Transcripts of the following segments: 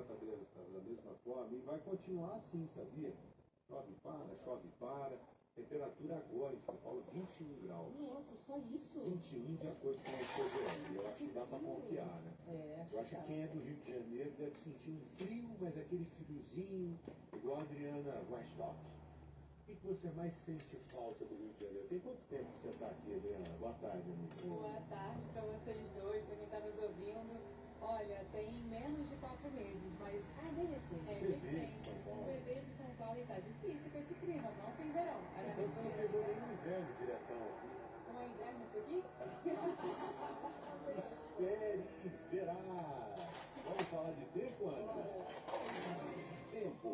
da mesma forma e vai continuar assim, sabia? Chove, para. Temperatura agora em São Paulo, 21 graus. Nossa, só isso? 21 de acordo com o CDL. Eu acho que dá para confiar, né? Eu acho que quem é do Rio de Janeiro deve sentir um frio, mas aquele friozinho, igual a Adriana Westock. O que você mais sente falta do Rio de Janeiro? Tem quanto tempo que você está aqui, Adriana? Boa tarde, amiga. Boa tarde para vocês dois, para quem está nos ouvindo. Olha, tem menos de 4 meses, mas... bem recente. Bebê de São Paulo. Bebê de São Paulo e tá difícil com esse clima, não tem verão. Então você não pegou nenhum inverno diretão aqui. Não é inverno isso aqui? Espere e verá. Vamos falar de tempo, Ana? Tempo.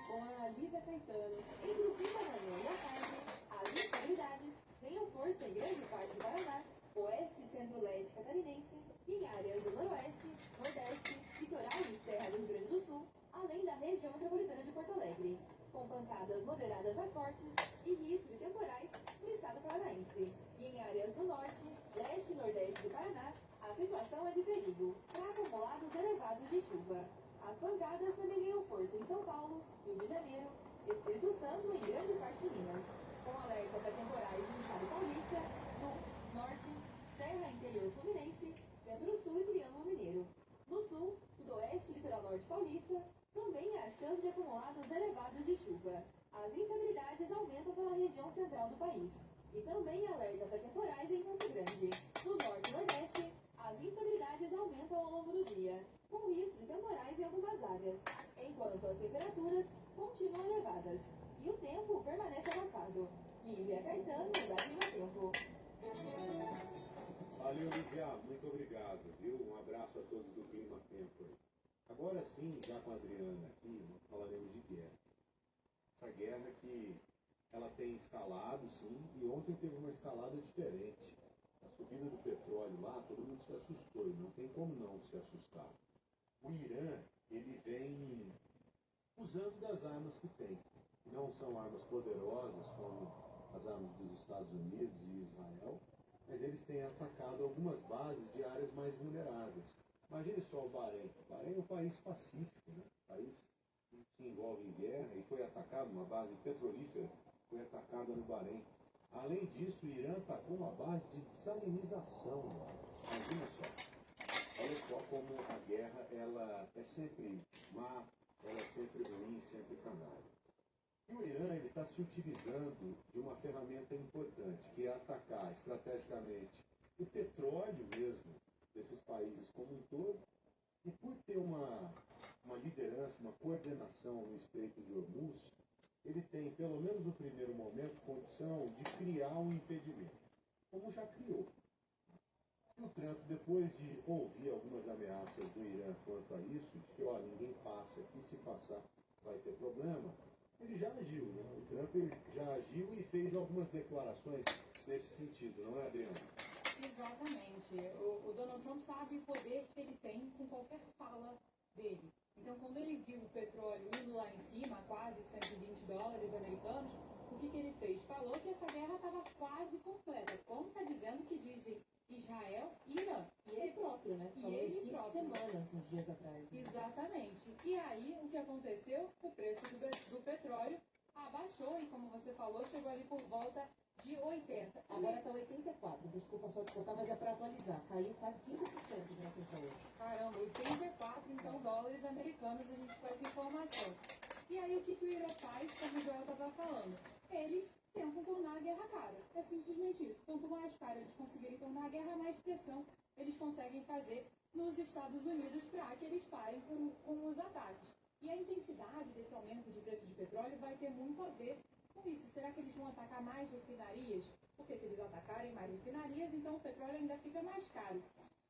Com a Lívia Caetano, entre o fim da manhã e a tarde, as instabilidades ganham força em grande parte do Paraná, oeste e centro-leste catarinense, em áreas do noroeste, nordeste, litoral e serra do Rio Grande do Sul, além da região metropolitana de Porto Alegre, com pancadas moderadas a fortes e risco de temporais no estado paranaense. E em áreas do norte, leste e nordeste do Paraná, a situação é de perigo, para acumulados elevados de chuva. As pancadas também ganham força em São Paulo, Rio de Janeiro, Espírito Santo e grande parte de Minas, com alerta para temporais no estado paulista, sul, norte, serra interior fluminense, centro-sul e triângulo mineiro. No sul, sudoeste e litoral norte paulista, também há chance de acumulados elevados de chuva. As instabilidades aumentam pela região central do país. E também alerta para temporais em Campo Grande. No norte e nordeste, as instabilidades aumentam ao longo do dia, com risco de temporais em algumas áreas, enquanto as temperaturas continuam elevadas. E o tempo permanece abafado. Lívia Caetano, da Clima Tempo. Valeu, Lívia. Muito obrigado, viu? Um abraço a todos do Clima Tempo. Agora sim, já com a Adriana aqui, nós falaremos de guerra. Essa guerra que ela tem escalado, sim, e ontem teve uma escalada diferente. A subida do petróleo lá, todo mundo se assustou, e não tem como não se assustar. O Irã, ele vem usando das armas que tem. Não são armas poderosas como as armas dos Estados Unidos e Israel, mas eles têm atacado algumas bases de áreas mais vulneráveis. Imagine só o Bahrein. O Bahrein é um país pacífico, né? Um país que se envolve em guerra e foi atacado, uma base petrolífera foi atacada no Bahrein. Além disso, o Irã atacou uma base de desalinização. Imagina só. Olha só como a guerra ela é sempre má, ela é sempre ruim, sempre canalha. E o Irã está se utilizando de uma ferramenta importante, que é atacar estrategicamente o petróleo mesmo desses países como um todo, e por ter uma liderança, uma coordenação no Estreito de Hormuz, ele tem, pelo menos no primeiro momento, condição de criar um impedimento, como já criou. E o Trump, depois de ouvir algumas ameaças do Irã quanto a isso, de que, ó, ninguém passa aqui, se passar vai ter problema, ele já agiu, né? O Trump já agiu e fez algumas declarações nesse sentido, não é, Adriana? Exatamente. O Donald Trump sabe o poder que ele tem com qualquer fala dele. Então, quando ele viu o petróleo indo lá em cima, quase 120 dólares americanos, o que ele fez? Falou que essa guerra estava quase completa, como está dizendo que dizem Israel e Irã. E ele próprio, né? E falou ele 5 próprio. semanas, uns dias atrás. Né? Exatamente. E aí, o que aconteceu? O preço do petróleo abaixou e, como você falou, chegou ali por volta de 80. Agora está 84. Desculpa só te cortar, mas é para atualizar. Caiu quase 15% de até hoje. Caramba, 84, então, dólares americanos, a gente com essa informação. E aí, o que o Irã faz, como o Joel estava falando? Eles tentam tornar a guerra cara. É simplesmente isso. Quanto mais cara eles conseguirem tornar a guerra, mais pressão eles conseguem fazer nos Estados Unidos para que eles parem com os ataques. E a intensidade desse aumento de preço de petróleo vai ter muito a ver com isso. Será que eles vão atacar mais refinarias? Porque se eles atacarem mais refinarias, então o petróleo ainda fica mais caro.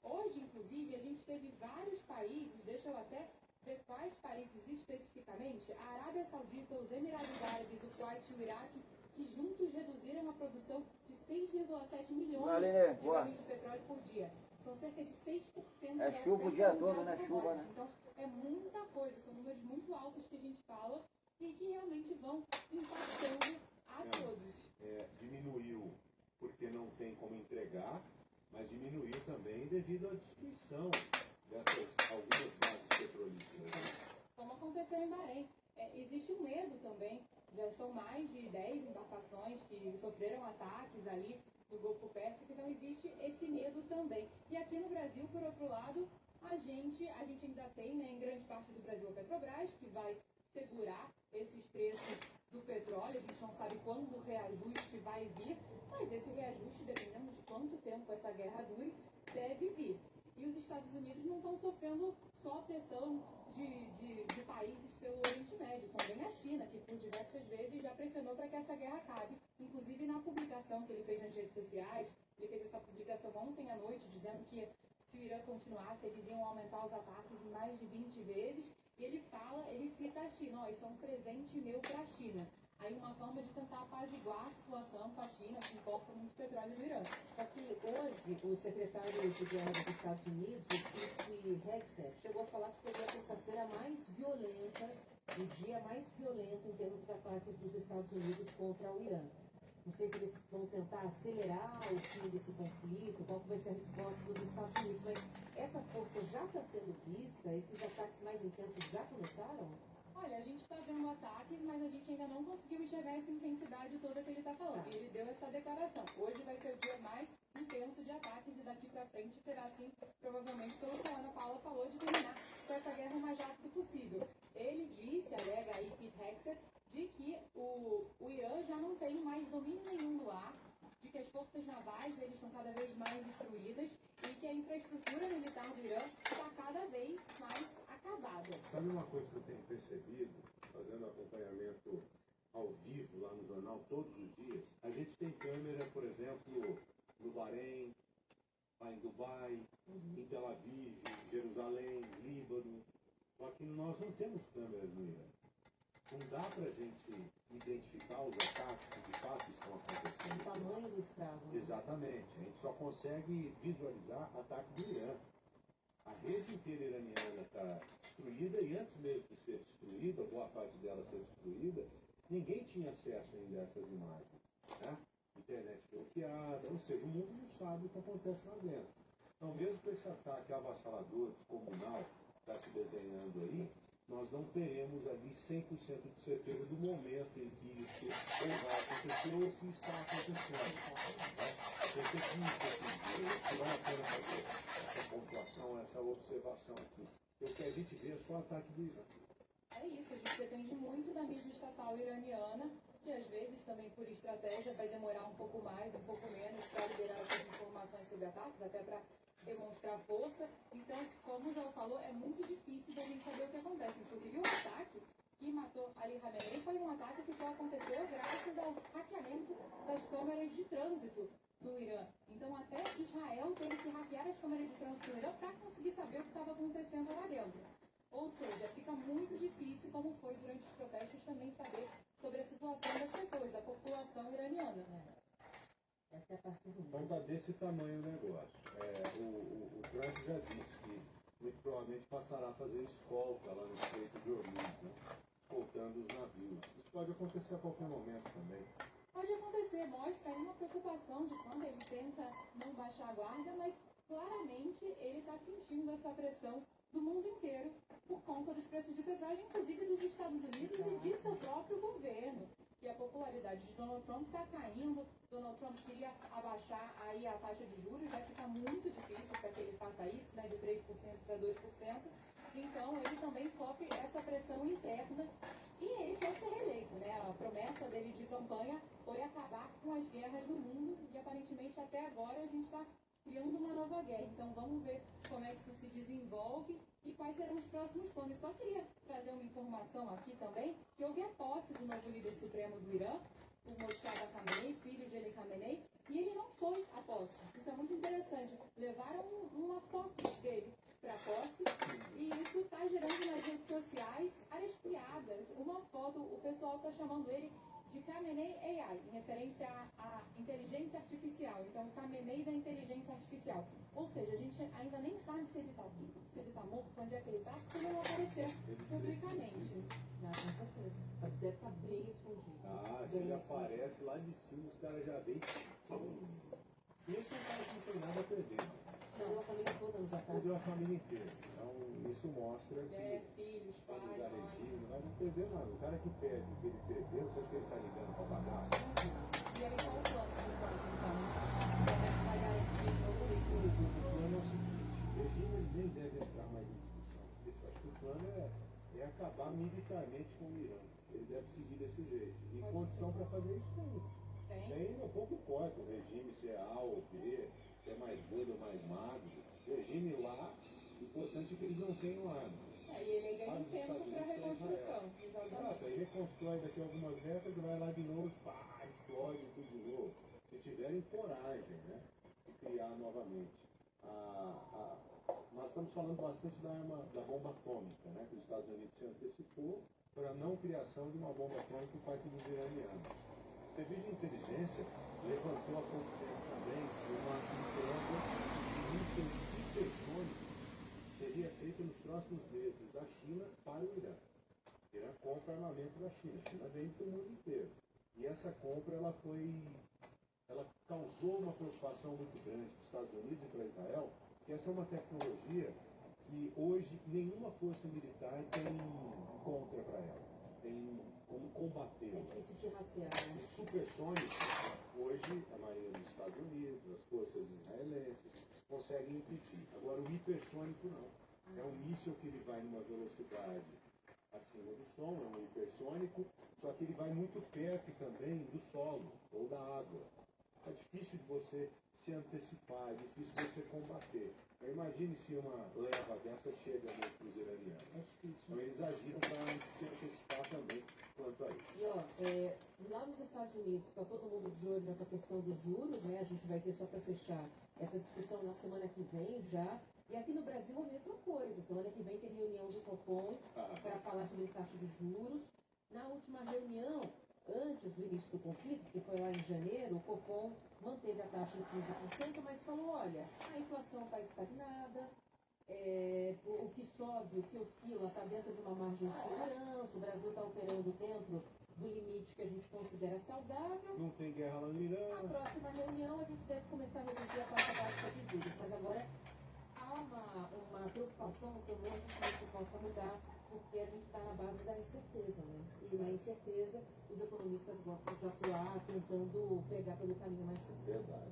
Hoje, inclusive, a gente teve vários países, deixa eu até ver quais países especificamente, a Arábia Saudita, os Emirados Árabes, o Kuwait e o Iraque, que juntos reduziram a produção de 6,7 milhões de barris de petróleo por dia. São cerca de 6% É chuva o dia todo, né? Chuva, né? Então, é muita coisa, são números muito altos que a gente fala e que realmente vão impactando a todos. Diminuiu porque não tem como entregar, mas diminuiu também devido à destruição dessas algumas bases petrolíferas. existe um medo também. Já são mais de 10 embarcações que sofreram ataques ali no Golfo Pérsico, então existe esse medo também. E aqui no Brasil, por outro lado, a gente ainda tem, né, em grande parte do Brasil, a Petrobras, que vai segurar esses preços do petróleo. A gente não sabe quando o reajuste vai vir, mas esse reajuste, dependendo de quanto tempo essa guerra dure, deve vir. E os Estados Unidos não estão sofrendo só pressão de países pelo Oriente Médio, também a China, que por diversas vezes já pressionou para que essa guerra acabe. Inclusive na publicação que ele fez nas redes sociais, ele fez essa publicação ontem à noite, dizendo que se o Irã continuasse, eles iam aumentar os ataques em mais de 20 vezes. E ele cita a China, ó, isso é um presente meu para a China. Aí uma forma de tentar apaziguar a situação com a China, que importa muito petróleo do Irã. Só que hoje o secretário de Guerra dos Estados Unidos, o Pete Hegseth, chegou a falar que seria a terça-feira mais violenta, o dia mais violento em termos de ataques dos Estados Unidos contra o Irã. Não sei se eles vão tentar acelerar o fim desse conflito, qual vai ser a resposta dos Estados Unidos, mas essa força já está sendo vista? Esses ataques mais intensos já começaram? Olha, a gente está vendo ataques, mas a gente ainda não conseguiu enxergar essa intensidade toda que ele está falando. E ele deu essa declaração. Hoje vai ser o dia mais intenso de ataques e daqui para frente será assim, provavelmente, pelo que a Ana Paula falou, de terminar com essa guerra o mais rápido possível. Ele disse, alega aí Pete Hegseth, de que o Irã já não tem mais domínio nenhum no ar, de que as forças navais deles estão cada vez mais destruídas e que a infraestrutura militar do Irã está cada vez mais acabada. Sabe uma coisa que eu tenho percebido, fazendo acompanhamento ao vivo lá no jornal todos os dias? A gente tem câmera, por exemplo, no Bahrein, lá em Dubai, em Tel Aviv, Jerusalém, Líbano. Só que nós não temos câmeras no Irã. Não dá para a gente identificar os ataques que de fato estão acontecendo. O tamanho do estrago. Exatamente. A gente só consegue visualizar ataque do Irã. A rede inteira iraniana está destruída e antes mesmo de ser destruída, boa parte dela ser destruída, ninguém tinha acesso ainda a essas imagens. Né? Internet bloqueada, ou seja, o mundo não sabe o que acontece lá dentro. Então, mesmo com esse ataque avassalador, descomunal, que está se desenhando aí, nós não teremos ali 100% de certeza do momento em que isso ou vai acontecer ou se está acontecendo. Né? Tem que entender, vale a pena fazer essa pontuação, essa observação aqui. O que a gente vê é só ataque do Irã. É isso, a gente depende muito da mídia estatal iraniana, que às vezes também por estratégia vai demorar um pouco mais, um pouco menos para liberar essas informações sobre ataques, até para demonstrar força. Então, como o João falou, é muito difícil da gente saber o que acontece. Inclusive, o ataque que matou Ali Khamenei foi um ataque que só aconteceu graças ao hackeamento das câmeras de trânsito do Irã. Então, até Israel teve que hackear as câmeras de trânsito do Irã para conseguir saber o que estava acontecendo lá dentro. Ou seja, fica muito difícil, como foi durante os protestos, também saber sobre a situação das pessoas, da população iraniana. Essa é a parte ruim. Então está desse tamanho o negócio. O Trump já disse que muito provavelmente passará a fazer escolta lá no Estreito de Hormuz, né? Escoltando os navios. Isso pode acontecer a qualquer momento também. Pode acontecer, mostra aí uma preocupação de quando ele tenta não baixar a guarda, mas claramente ele está sentindo essa pressão do mundo inteiro por conta dos preços de petróleo, inclusive dos Estados Unidos e de seu próprio governo, que a popularidade de Donald Trump está caindo. Donald Trump queria abaixar aí a taxa de juros, já que está muito difícil para que ele faça isso, né, de 3% para 2%. Então ele também sofre essa pressão interna e ele quer ser reeleito, né? A promessa dele de campanha foi acabar com as guerras no mundo e aparentemente até agora a gente está criando uma nova guerra. Então vamos ver como é que isso se desenvolve e quais serão os próximos planos. Só queria trazer uma informação aqui também, que houve a posse do novo líder supremo do Irã, o Mossadegh Khamenei, filho de Ali Khamenei, e ele não foi à posse. Isso é muito interessante. Levaram uma foto dele para a posse e isso está gerando nas redes sociais áreas piadas. Uma foto, o pessoal está chamando ele de Khamenei AI, em referência à inteligência artificial. Então, Khamenei da inteligência artificial. Ou seja, a gente ainda nem sabe se ele está vivo, se ele está morto, onde é que ele está, porque ele não apareceu publicamente. Não, com certeza. Deve estar bem escondido. Ah, se ele aparece lá de cima, os caras já veem. E esse é um cara que não tem nada a perder. Perdeu a família toda nos ataques. Perdeu a família inteira. Então, isso mostra que Filhos, pode pai, usar mãe. regime, não vai perder nada. O cara que perde o que ele perdeu, você acha que ele está ligando para bagaço? E aí, qual o plano de voto, então? Vai garantir o novo regime? O plano é o seguinte, o regime ele nem deve entrar mais em discussão. Eu acho que o plano é acabar militarmente com o Irã. Ele deve seguir desse jeito. E condição para fazer isso tem. Tem? Tem um pouco importa o regime, se é A ou B, se é mais gordo ou mais magro. O regime lá, o importante é que eles não tenham armas. E ele ganha um tempo para reconstrução. Exato, aí reconstrói daqui a algumas décadas, vai lá de novo, pá, explode tudo de novo. Se tiverem coragem, né, de criar novamente. Nós estamos falando bastante da bomba atômica, né, que os Estados Unidos se antecipou para a não criação de uma bomba atômica por parte dos iranianos. O serviço de inteligência levantou há pouco tempo também uma empresa de mísseis hipersônicos seria feita nos próximos meses da China para o Irã. O Irã compra armamento da China. A China vende para o mundo inteiro. E essa compra ela causou uma preocupação muito grande para os Estados Unidos e para Israel, que essa é uma tecnologia que hoje nenhuma força militar tem contra para ela. Tem como combater. É difícil de rastrear, né? Os supersônicos, hoje a Marinha dos Estados Unidos, as forças israelenses, conseguem impedir. Agora o hipersônico não. É um míssil que ele vai numa velocidade acima do som, é um hipersônico, só que ele vai muito perto também do solo ou da água. É difícil de você se antecipar, é difícil de você combater. Então, imagine se uma leva dessa chega para os iranianos. É difícil. Então eles agiram para se antecipar também quanto a isso. E ó, lá nos Estados Unidos está todo mundo de olho nessa questão dos juros, né? A gente vai ter só para fechar essa discussão na semana que vem já. E aqui no Brasil a mesma coisa. Semana que vem tem reunião do Copom para falar sobre taxa de juros. Na última reunião, antes do início do conflito, que foi lá em janeiro, o Copom manteve a taxa em 15%, mas falou, olha, a inflação está estagnada, o que sobe, o que oscila está dentro de uma margem de segurança, o Brasil está operando dentro do limite que a gente considera saudável. Não tem guerra lá no Irã. Na próxima reunião a gente deve começar a reduzir a taxa básica de juros, mas agora há uma preocupação comum de que isso possa mudar, porque a gente está na base da incerteza, né? E na incerteza os economistas gostam de atuar tentando pegar pelo caminho mais seguro. Verdade.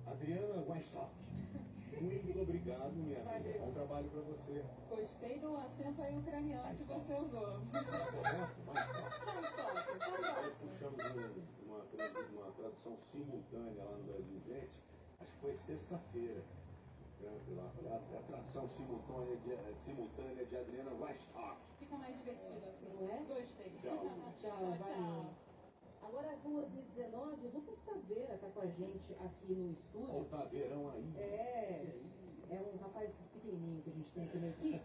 Adriana Weinstock, muito obrigado, minha amiga. Bom trabalho para você. Gostei do acento aí ucraniano que você usou. Correto? Mas Nós puxamos uma tradução simultânea lá no Brasil, gente. Acho que foi sexta-feira. A tradução simultânea de Adriana Weinstock. fica mais divertido assim. Não é? Gostei. Tchau, valeu. Agora, 2h19, o Lucas Taveira está com a gente aqui no estúdio. Ou tá verão aí. É um rapaz pequenininho que a gente tem aqui na equipe,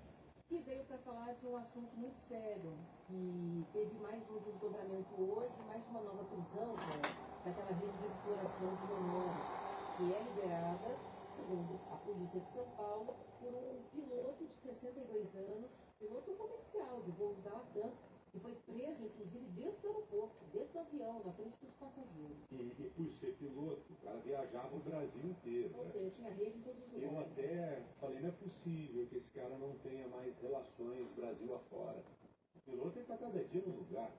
que veio para falar de um assunto muito sério, que teve mais um desdobramento hoje, mais uma nova prisão, daquela rede de exploração de menores, que é liberada, segundo a polícia de São Paulo, por um piloto de 62 anos, piloto comercial de voos da Latam, que foi preso, inclusive, dentro do aeroporto, dentro do avião, na frente dos passageiros. E por ser piloto, o cara viajava o Brasil inteiro. Ou Né? seja, tinha rede em todos os Eu lugares. até falei, não é possível que esse cara não tenha mais relações Brasil afora. O piloto está cada dia num lugar,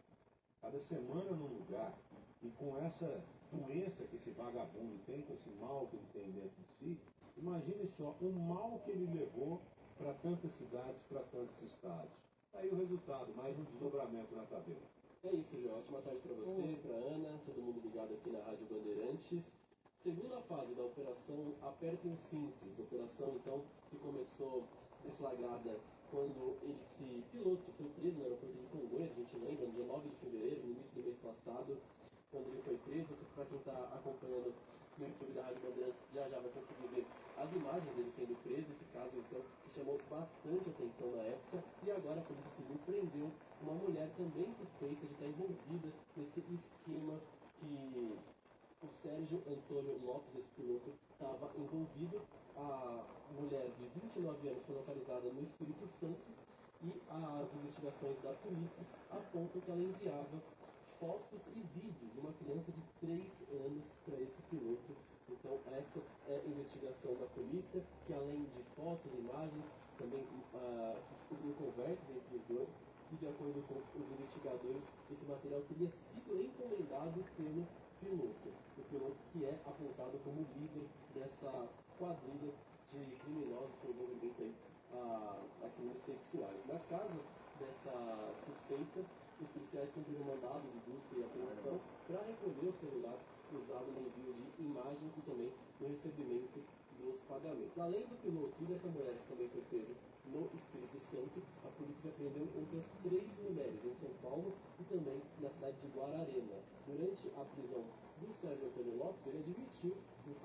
cada semana num lugar. E com essa doença que esse vagabundo tem, com esse mal que ele tem dentro de si, imagine só o mal que ele levou para tantas cidades, para tantos estados. Aí o resultado, mais um desdobramento na tabela. É isso, João. Ótima tarde para você, para Ana, todo mundo ligado aqui na Rádio Bandeirantes. Segunda fase da operação Apertem os Cintos. Operação, então, que começou deflagrada quando esse piloto foi preso no aeroporto de Congonhas, a gente lembra, no dia 9 de fevereiro, no início do mês passado, quando ele foi preso. Para quem está acompanhando no YouTube da Rádio Bandeirantes, já vai conseguir ver as imagens dele sendo preso. Esse caso, então, que chamou bastante atenção na época. E agora a Polícia Civil prendeu uma mulher também suspeita de estar envolvida nesse esquema que o Sérgio Antônio Lopes, esse piloto, estava envolvido. A mulher de 29 anos foi localizada no Espírito Santo e as investigações da polícia apontam que ela enviava fotos e vídeos de uma criança de 3 anos para esse piloto. Então essa é a investigação da polícia, que além de fotos e imagens, também descobriu conversas entre os dois e, de acordo com os investigadores, esse material teria sido encomendado pelo piloto. O piloto que é apontado como líder dessa quadrilha de criminosos com envolvimento aí, a crimes sexuais. Na casa dessa suspeita, os policiais cumpriram mandado de busca e apreensão para recolher o celular usado no envio de imagens e também no recebimento dos pagamentos. Além do piloto e dessa mulher que também foi presa no Espírito Santo, a polícia prendeu outras 3 mulheres em São Paulo e também na cidade de Guararema. Durante a prisão do Sérgio Antônio Lopes, ele admitiu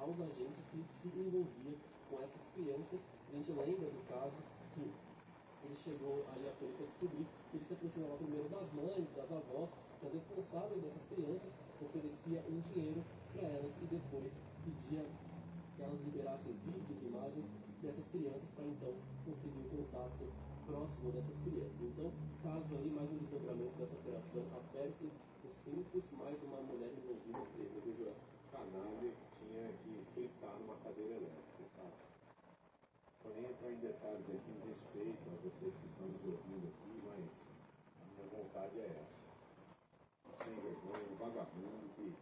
aos agentes que se envolvia com essas crianças. A gente lembra do caso que ele chegou aí a polícia descobrir que ele se aproximava primeiro das mães, das avós, das responsáveis dessas crianças, oferecia um dinheiro para elas e depois pedia que elas liberassem vídeos, imagens dessas crianças para então conseguir o contato próximo dessas crianças. Então, caso aí, mais um desdobramento dessa operação, aperte os cintos, mais uma mulher envolvida presa, viu, Joel? Canalha que tinha que fritar numa cadeira elétrica, sabe? Vou nem entrar em detalhes aqui em respeito a vocês que estão nos ouvindo aqui, mas a minha vontade é essa. Sem vergonha, um vagabundo que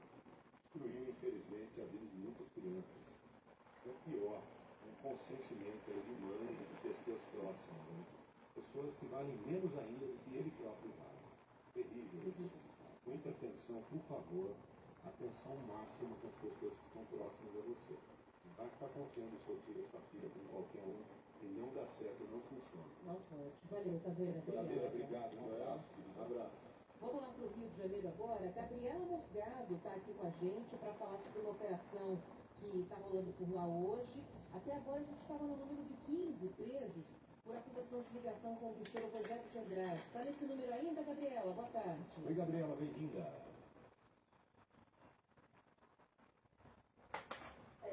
destruiu, infelizmente, a vida de muitas crianças. O pior, um consentimento aí de mães e pessoas próximas, né? Pessoas que valem menos ainda do que ele próprio vale. Terrível isso. Muita atenção, por favor. Atenção máxima com as pessoas que estão próximas a você. Não vai ficar confiando o seu filho ou sua filha com qualquer um e não dá certo, não funciona. Não pode. Valeu, Taveira. Taveira, Obrigada. obrigado. Um abraço. Um abraço. Vamos lá para o Rio de Janeiro agora. Gabriela Morgado está aqui com a gente para falar sobre uma operação que está rolando por lá hoje. Até agora a gente estava no número de 15 presos por acusação de ligação com o bicheiro Rogério de Andrade. Está nesse número ainda, Gabriela? Boa tarde. Oi, Gabriela, bem-vinda.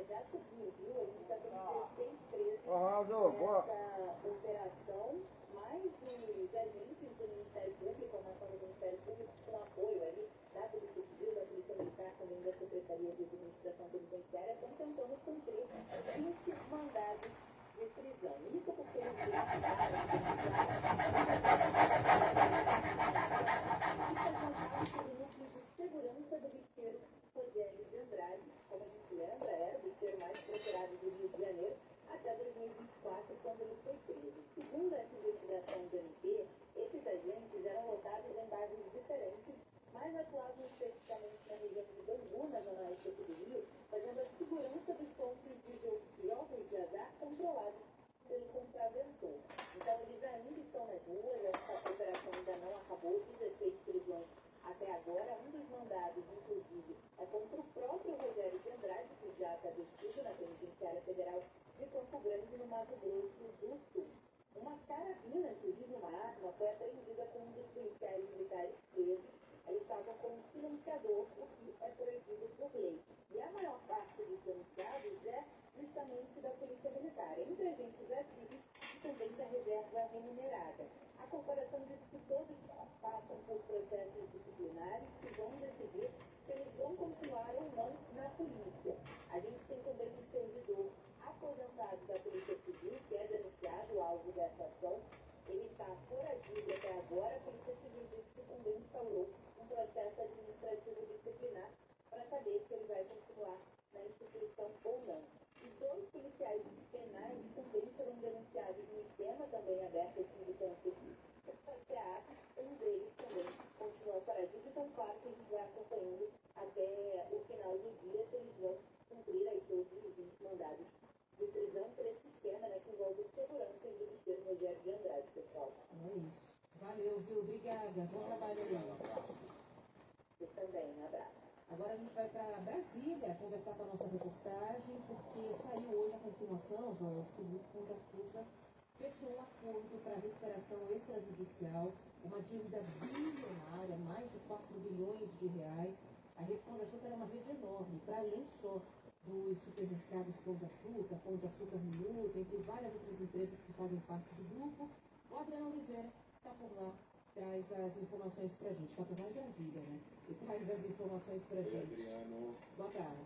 Já subiu, viu? A gente está com 16 presos Ô, Ronaldo, boa. nessa operação, mais de agentes do Ministério Público, uma ação do Ministério Público, com apoio ali da Polícia Civil, da Polícia Militar, também da Secretaria de Administração Penitenciária, estão tentando cumprir 20 mandados de prisão. Isso porque eles o núcleo de segurança do bicheiro Rogério de Andrade, como a gente lembra, era o bicheiro mais procurado do Rio de Janeiro até 2024, quando ele foi preso. Segundo essa investigação do MP, esses agentes eram lotados em bairros diferentes, mas atuavam especificamente na região de Bangu, na zona oeste do Rio, fazendo a segurança dos pontos de jogos de azar controlados pelo contraventor. Então, eles ainda estão nas ruas, essa operação ainda não acabou, 16 prisões até agora. Um dos mandados, inclusive, é contra o próprio Rogério de Andrade, que já está detido na Penitenciária Federal de Campo Grande, no Mato Grosso do Sul. Uma carabina, inclusive uma arma, foi apreendida com um dos policiais militares presos. Eles estavam com um silenciador, o que é proibido por lei. E a maior parte dos denunciados é justamente da Polícia Militar, entre agentes ativos e também da reserva remunerada. A corporação disse que todos passam por processos disciplinares que vão decidir se eles vão continuar ou não na polícia. A gente tem também um servidor aposentado da Polícia Civil, que é denunciado alvo dessa ação. Ele está foragido até agora. A Polícia Civil disse que também instaurou um processo administrativo disciplinar para saber se ele vai continuar na instituição ou não. E 2 policiais penais também foram denunciados no esquema também aberto aqui de câncer. Um deles também continua foragido, então claro que a gente vai acompanhando até o final do dia se eles vão cumprir aí todos os 20 mandados de prisão por esse esquema, né, que envolve segurança do bicheiro Rogério de Andrade, pessoal. É isso. Valeu, viu? Obrigada. Bom trabalho aí. Você também, um abraço. Agora a gente vai para Brasília conversar com a nossa reportagem, porque saiu hoje a confirmação, Joel, de que o Grupo Pão de Açúcar fechou um acordo para recuperação extrajudicial, uma dívida bilionária, mais de 4 bilhões de reais. A Rede Pão de Açúcar é uma rede enorme, para além só dos supermercados Pão de Açúcar Minuto, entre várias outras empresas que fazem parte do grupo. O Adriano Oliveira está por lá, traz as informações para a gente. Está por lá em Brasília, né? E traz as informações para a Oi, gente. Adriano. Boa tarde.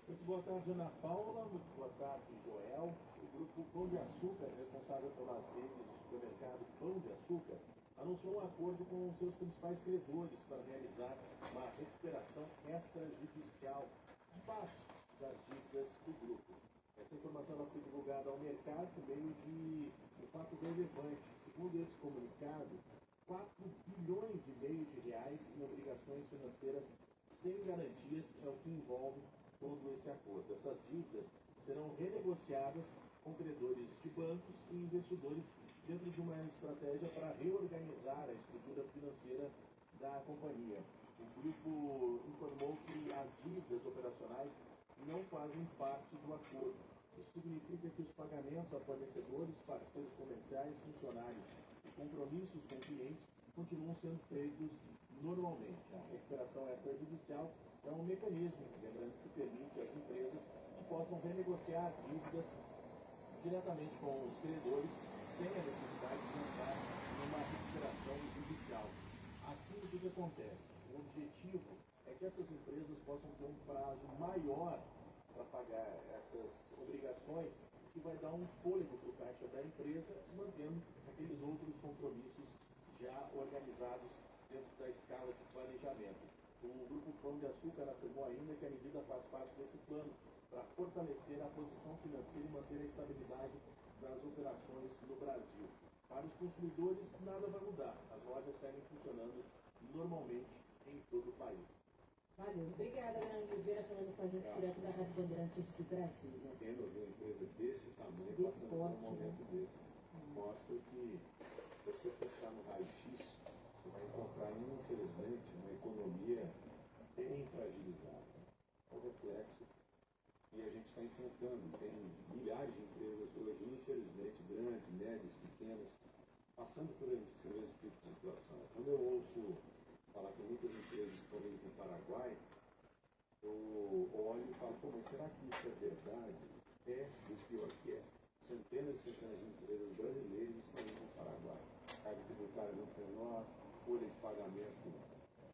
Muito boa tarde, Ana Paula. Muito boa tarde, Joel. E Grupo Pão de Açúcar, responsável pelas redes de supermercado Pão de Açúcar, anunciou um acordo com os seus principais credores para realizar uma recuperação extrajudicial de parte das dívidas do grupo. Essa informação ela foi divulgada ao mercado por meio de um fato relevante. Segundo esse comunicado, 4,5 bilhões de reais em obrigações financeiras sem garantias é o que envolve todo esse acordo. Essas dívidas serão renegociadas com credores de bancos e investidores dentro de uma estratégia para reorganizar a estrutura financeira da companhia. O grupo informou que as dívidas operacionais não fazem parte do acordo. Isso significa que os pagamentos a fornecedores, parceiros comerciais, funcionários e compromissos com clientes continuam sendo feitos normalmente. A recuperação extrajudicial é um mecanismo, lembrando, que permite às empresas que possam renegociar dívidas diretamente com os credores sem a necessidade de entrar numa recuperação judicial. Assim, o que acontece? O objetivo é que essas empresas possam ter um prazo maior para pagar essas obrigações, que vai dar um fôlego para o caixa da empresa, mantendo aqueles outros compromissos já organizados dentro da escala de planejamento. O Grupo Pão de Açúcar afirmou ainda que a medida faz parte desse plano para fortalecer a posição financeira e manter a estabilidade das operações no Brasil. Para os consumidores, nada vai mudar. As lojas seguem funcionando normalmente em todo o país. Valeu. Obrigada, Ana Oliveira, falando com a gente direto da Rádio Bandeirantes de Brasília. Tendo uma empresa desse tamanho, Desse passando por um porte, momento desse, mostra que você fechar no raio-x, você vai encontrar, infelizmente, uma economia bem fragilizada. É o reflexo que a gente está enfrentando. Tem milhares de empresas hoje, infelizmente, grandes, médias, pequenas, passando por esse mesmo tipo de situação. Quando eu ouço falar que muitas empresas estão indo para o Paraguai, eu olho e falo, pô, mas será que isso é verdade? É, o pior que é. Centenas e centenas de empresas brasileiras estão indo para o Paraguai. Carga tributária muito menor, folha de pagamento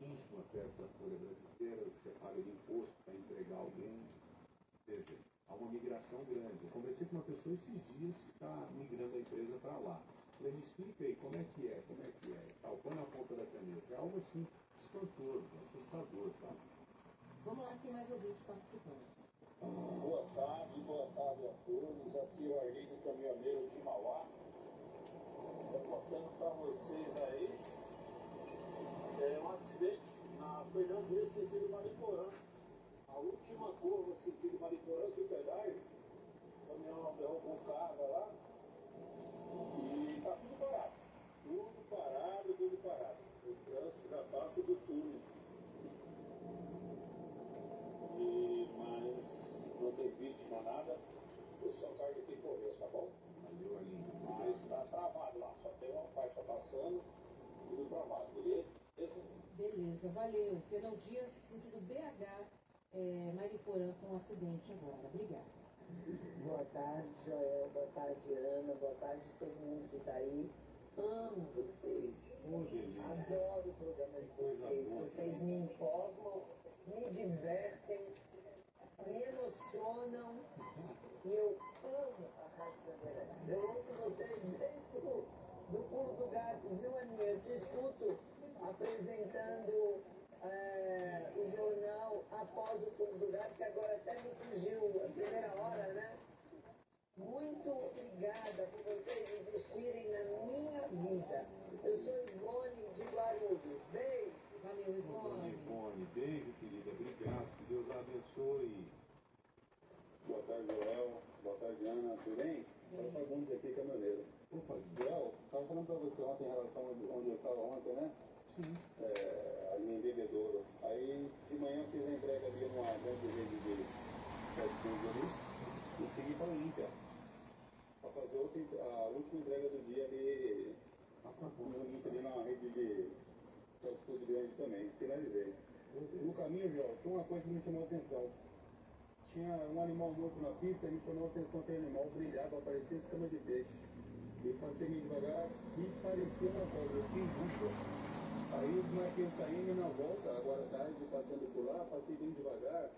ínfima perto da folha brasileira, você paga de imposto para empregar alguém. Ou seja, há uma migração grande. Eu conversei com uma pessoa esses dias que está migrando a empresa para lá. Falei, me explica aí, como é que é? Tal, põe na ponta da caneta. É algo assim, espantoso, assustador, sabe? Vamos lá, tem mais ouvintes participando. Boa tarde a todos. Aqui é o Arlindo, caminhoneiro de Mauá. Reportando para vocês aí um acidente na Fernando Reis, sentido Mariporã. A última curva, sentido Mariporã, Superdário. O caminhão derrubou o carro lá. E tá tudo parado. Tudo parado. O trânsito já passa do túnel. Mas não tem vítima, nada. O seu carro tem que correr, tá bom? Valeu, Aline. Mas tá travado lá. Só tem uma faixa passando, tudo travado. Beleza? Beleza, valeu. Fernão Dias, sentido BH, Mariporã, com um acidente agora. Obrigada. Boa tarde, Joel. Boa tarde, Ana. Boa tarde todo mundo que está aí. Amo vocês. Adoro o programa de vocês. Vocês me informam, me divertem, me emocionam. E eu amo a Rádio Bandeirantes. Eu ouço vocês desde do Pulo do Gato, viu, Aninha? Eu te escuto apresentando o jornal após o Pulo do Gato, que agora até me fugiu a primeira hora, né? Muito obrigada por vocês existirem na minha vida. Eu sou Ivone de Guarulhos. Beijo. Valeu, Ivone. Ivone, beijo, querida. Obrigado. Que Deus a abençoe. Boa tarde, Joel. Boa tarde, Ana. Tudo bem? Eu sou Fagundes aqui, caminhoneiro. Opa, Joel, estava falando para você ontem em relação a onde eu estava ontem, né? sim. Ali em Bebedouro. Aí de manhã eu fiz a entrega ali numa grande rede de 700 ali e segui para o Olímpia. Para fazer a última entrega do dia ali no Olímpia, ali na rede de fast grande também. Finalizei. No caminho, Joel, tinha uma coisa que me chamou a atenção. Tinha um animal morto na pista e me chamou a atenção que o animal brilhava, parecia escama de peixe. E passei meio devagar e parecia uma cobra. Eu fiquei dúvida. Aí eu marquei o saindo na volta, agora à tarde, passando por lá, passei bem devagar.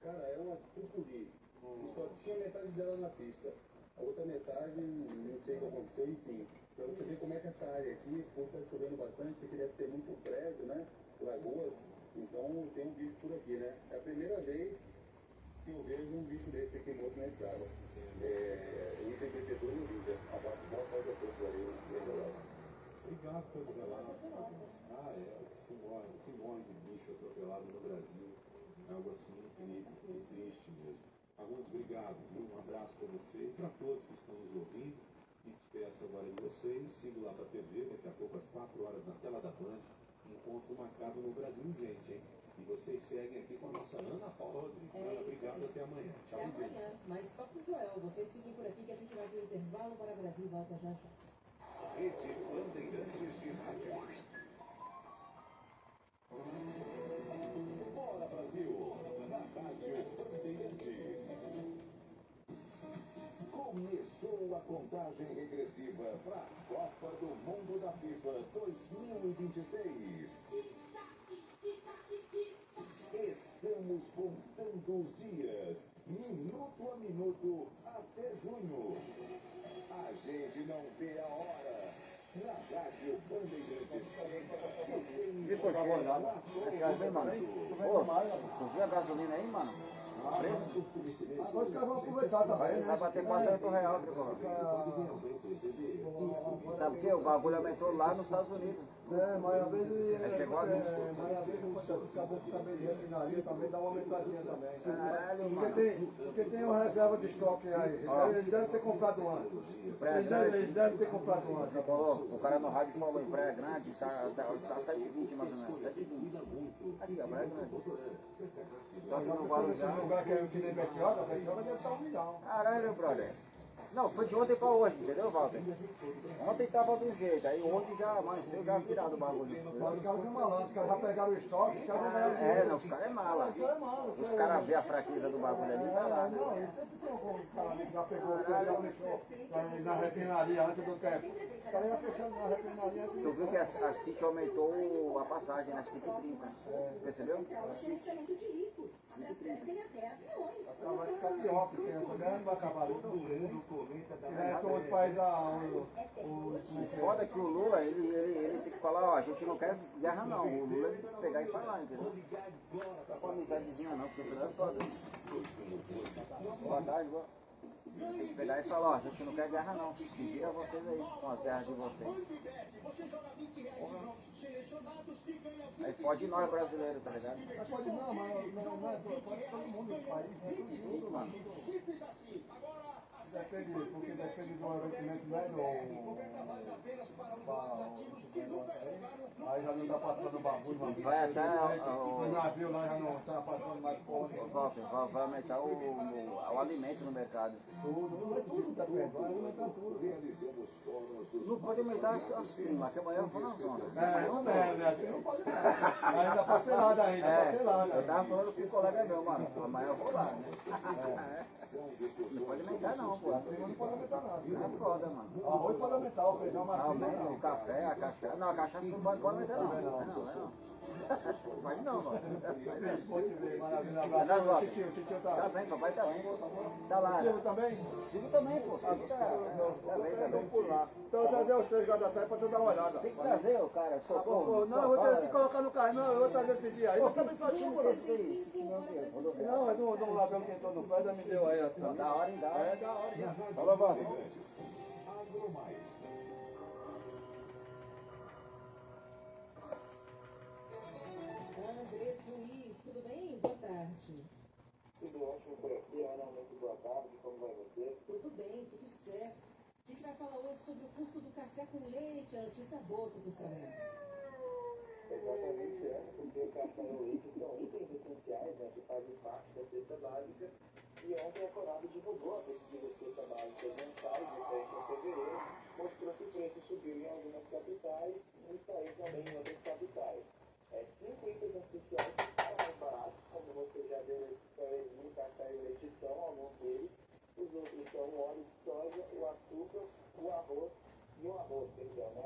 Cara, é uma sucuri. E só tinha metade dela na pista. A outra metade, não sei o que aconteceu, enfim. Pra você ver como é que essa área aqui, por estar chovendo bastante, aqui deve ter muito prédio, né? Lagoas. Então tem um bicho por aqui, né? É a primeira vez que eu vejo um bicho desse aqui morto na estrada. Isso é empreendedor e vida. Abaixo da porta todos ali, Obrigado pelo relato. O que morre de bicho atropelado no Brasil é algo assim incrível e triste mesmo. Fagundes, obrigado, viu? Um abraço para você e para todos que estão nos ouvindo. Me despeço agora de vocês, sigo lá para a TV, daqui a pouco às 4 horas na tela da Band, encontro marcado no Brasil Gente, hein? E vocês seguem aqui com a nossa Ana Paula Rodrigues. Ana, obrigado, até amanhã. Tchau, Até amanhã, mas só com o Joel. Vocês fiquem por aqui que a gente vai pro intervalo para o Brasil. Volta já já. Rede Bandeirantes de Rádio. Bora, Brasil! Na Rádio Bandeirantes. Começou a contagem regressiva para a Copa do Mundo da FIFA 2026. Estamos contando os dias, minuto a minuto, até junho. A gente não vê a hora. Na Rádio Bandeirantes. E por favor, nada. Vem, mano. Ô, tu viu a gasolina aí, mano? Preço? Agora os caras vão aproveitar também. Vai bater quase R$8, Tricor. Sabe o que? O bagulho aumentou lá nos Estados Unidos. Mas às vezes. Chegou aqui. Mas às vezes os cabos ficam vendendo finaria também, dá uma aumentadinha também. Caralho, mano. Porque tem uma reserva de estoque aí. Eles devem ter comprado antes. Eles devem ter comprado antes. Você falou, o cara no rádio falou em Praia Grande, tá 7h20 mais ou menos. 7h20. Aqui, a Praia Grande. Tô aqui no Guarujá. Esse lugar que é o que nem Betioga, Betioga deve estar 1 milhão. Caralho, brother. Não, foi de ontem pra hoje, entendeu, Walter? Ontem tava do jeito, aí hoje já amanheceu, já virado o bagulho. Mas os caras são malandros, os caras já pegaram o estoque, os caras vão ganhar dinheiro. Não, os caras é mala. Os caras vê a fraqueza do bagulho ali e vai lá. Não, ele sempre tem um cara ali que já pegou, já deixou na refinaria antes do tempo. Os caras já fechando na refinaria aqui. Tu viu que a City aumentou a passagem, né? 5,30. Percebeu? Vai ficar pior, porque essa guerra não vai acabar ali tão cedo. É outro país O foda é que o Lula, ele tem que falar, ó, a gente não quer guerra não. O Lula ele tem que pegar e falar, entendeu? Não tá com amizadezinha não, porque senão é foda. Boa tarde, boa. Tem que pegar e falar, ó, a gente não quer guerra não. Se vira vocês aí com as guerras de vocês. Aí fode nós brasileiros, tá ligado? Mas pode não, mas não é todo mundo do país, né? Tudo, mano. Depende, porque depende do investimento, né? Aí já não tá passando bagulho, mano. Vai até O navio lá já não tá passando mais fome. Walter, vai aumentar o alimento no mercado. Tudo depende, vai aumentar tudo. Não pode aumentar as primas, que amanhã eu vou na zona. Não é, né? Não pode. Ainda parcelada ainda, parcelada. Eu tava falando com um colega meu, mano. Amanhã eu vou lá, né? Não pode aumentar não, pô. A prima não pode aumentar nada. É foda, mano. O arroz pode aumentar, o feijão, mas a prima Aumenta não. o café, a cachaça. Não, a cachaça não pode aumentar não. Não. Vai não, mano. Vou te ver, maravilha. Nós Abraço. vamos. O titio Tá tá. bem, papai tá bem. Tá lá. Silvio também? Sigo também, pô. Sigo tá bem, tá bem. Por lá. Então eu vou trazer os 3 guarda-sai pra você dar uma olhada. Tem que trazer, ô cara, socorro. Não, eu vou ter que colocar no carro. Não, eu vou trazer esse dia aí. Eu também só tinha por Esse aí, Não, é de um ladrão que entrou no prédio, me deu aí. Assim. da hora, hein? Da hora. É da hora. Falou, Walter. Agromais. Andrés Luiz, tudo bem? Boa tarde. Tudo ótimo por aqui, Ana, muito boa tarde, como vai você? Tudo bem, tudo certo. A gente vai falar hoje sobre o custo do café com leite, a notícia boa que eu tô sabendo. Exatamente, porque o café e o leite são itens essenciais, né, que fazem parte da cesta básica. E ontem a Conab divulgou a pesquisa cesta básica mensal, diferente em fevereiro, mostrou que o preço subiu em algumas capitais e caiu também em outras capitais. 5 itens essenciais ficaram mais baratos, como você já viu, o café e o leite são alguns deles. Os outros são o óleo de soja, o açúcar, o arroz e o arroz, perdão, né?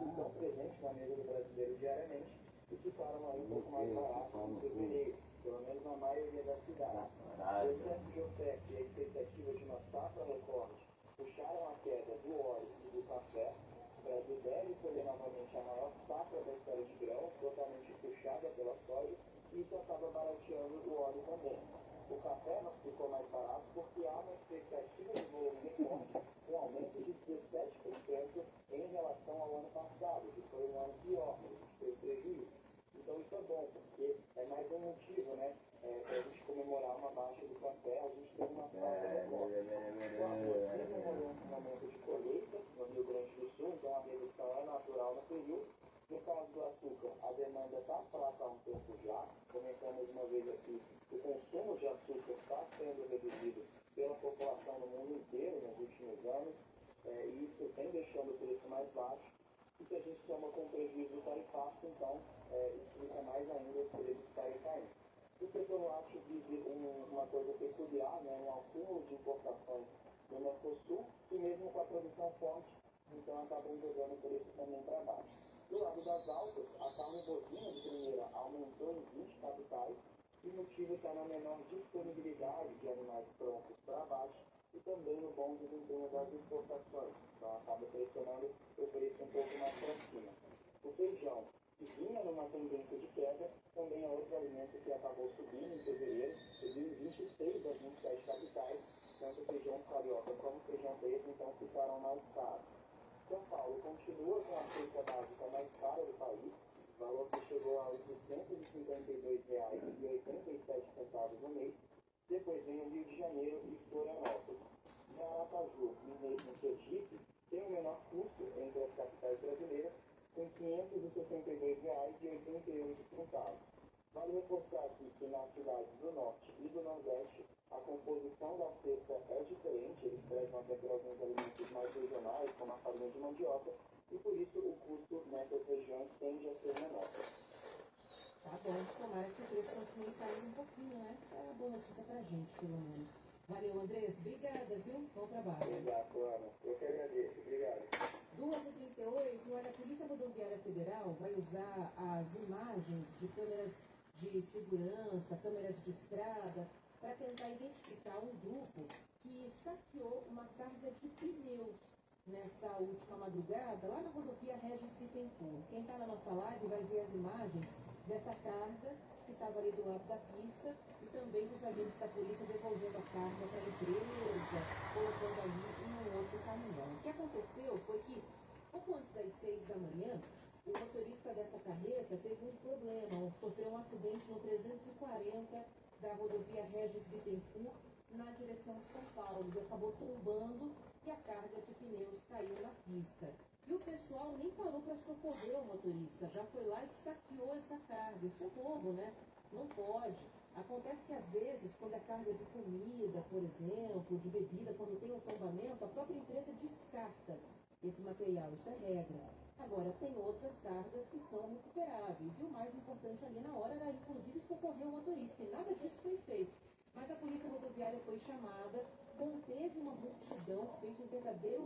Estão presentes na mesa do brasileiro diariamente e ficaram aí um pouco mais baratos em fevereiro. pelo menos na maioria das cidades. O excesso de oferta e a expectativa de uma safra recorde puxaram a queda do óleo e do café. O Brasil deve colher novamente a maior safra da história de grãos, totalmente puxada pela soja, e isso acaba barateando o óleo também. O café não ficou mais barato porque há uma expectativa de volume forte, com aumento de 17% em relação ao ano passado, que foi um ano pior, a gente teve prejuízo. Então isso é bom, porque é mais um motivo, né, para a gente comemorar uma baixa do café, a gente tem uma falta de corte. O arroz teve um momento de colheita no Rio Grande do Sul, então a redução é natural no período. No caso do açúcar, a demanda está fraca há um tempo já. Comentamos uma vez aqui, o consumo de açúcar está sendo reduzido pela população no mundo inteiro nos últimos anos, e isso vem deixando o preço mais baixo. E se a gente toma com prejuízo do tarifácio, então explica mais ainda os preços estarem caindo. O setor lácteo vive uma coisa peculiar, né, um acúmulo de importações no Mercosul, e mesmo com a produção forte, então acabam jogando o preço também para baixo. Do lado das altas, a carne bovina de primeira aumentou em 20 capitais, e o motivo está na menor disponibilidade de animais prontos para baixo e também no bom desempenho das exportações, então acaba pressionando o preço um pouco mais para cima. O feijão, que vinha numa tendência de queda, também é outro alimento que acabou subindo em fevereiro, subiu em 26 das 27 capitais, tanto o feijão carioca como o feijão preto, então ficaram mais caros. São Paulo continua com a cesta básica mais cara do país, valor que chegou a R$ 852,87 no mês. Depois vem o Rio de Janeiro e Florianópolis. Já Aracaju e mesmo Sergipe tem o menor custo entre as capitais brasileiras, com R$ 562,88. Vale reforçar aqui que nas cidades do Norte e do Nordeste, a composição da cesta é diferente, eles prezam até por alguns alimentos mais regionais, como a farinha de mandioca, e por isso o custo nessas regiões tende a ser menor. Tá bom, tomara que o preço continue caindo um pouquinho, né? É uma boa notícia pra gente, pelo menos. Valeu, Andrés. Obrigada, viu? Bom trabalho. Obrigado, Ana. Eu que agradeço. Obrigado. 2h38, olha, a Polícia Rodoviária Federal vai usar as imagens de câmeras de segurança, câmeras de estrada, para tentar identificar um grupo que saqueou uma carga de pneus nessa última madrugada, lá na rodovia Regis Bittencourt. Quem está na nossa live vai ver as imagens dessa carga que estava ali do lado da pista e também os agentes da polícia devolvendo a carga para a empresa, colocando ali em um outro caminhão. O que aconteceu foi que, pouco antes das 6 da manhã, o motorista dessa carreta teve um problema, sofreu um acidente no 340 da rodovia Regis Bittencourt, na direção de São Paulo. Ele acabou tombando e a carga de pneus caiu na pista. E o pessoal nem parou para socorrer o motorista, já foi lá e saqueou essa carga. Isso é roubo, né? Não pode. Acontece que às vezes, quando é carga de comida, por exemplo, de bebida, quando tem um tombamento, a própria empresa descarta esse material, isso é regra. Agora, tem outras cargas que são recuperáveis, e o mais importante ali na hora era, inclusive, socorrer o motorista, e nada disso foi feito. Mas a Polícia Rodoviária foi chamada, conteve uma multidão, fez um verdadeiro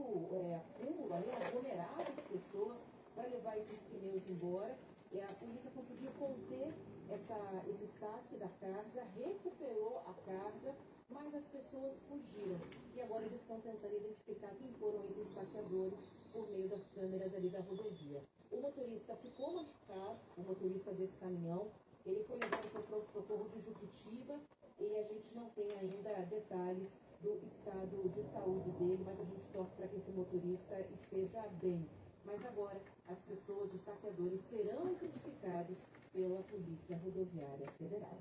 acúmulo, um aglomerado de pessoas para levar esses pneus embora, e a polícia conseguiu conter esse saque da carga, recuperou a carga, mas as pessoas fugiram. E agora eles estão tentando identificar quem foram esses saqueadores por meio das câmeras ali da rodovia. O motorista ficou machucado, o motorista desse caminhão, ele foi levado para o pronto-socorro de Juquitiba e a gente não tem ainda detalhes do estado de saúde dele, mas a gente torce para que esse motorista esteja bem. Mas agora as pessoas, os saqueadores, serão identificados pela Polícia Rodoviária Federal.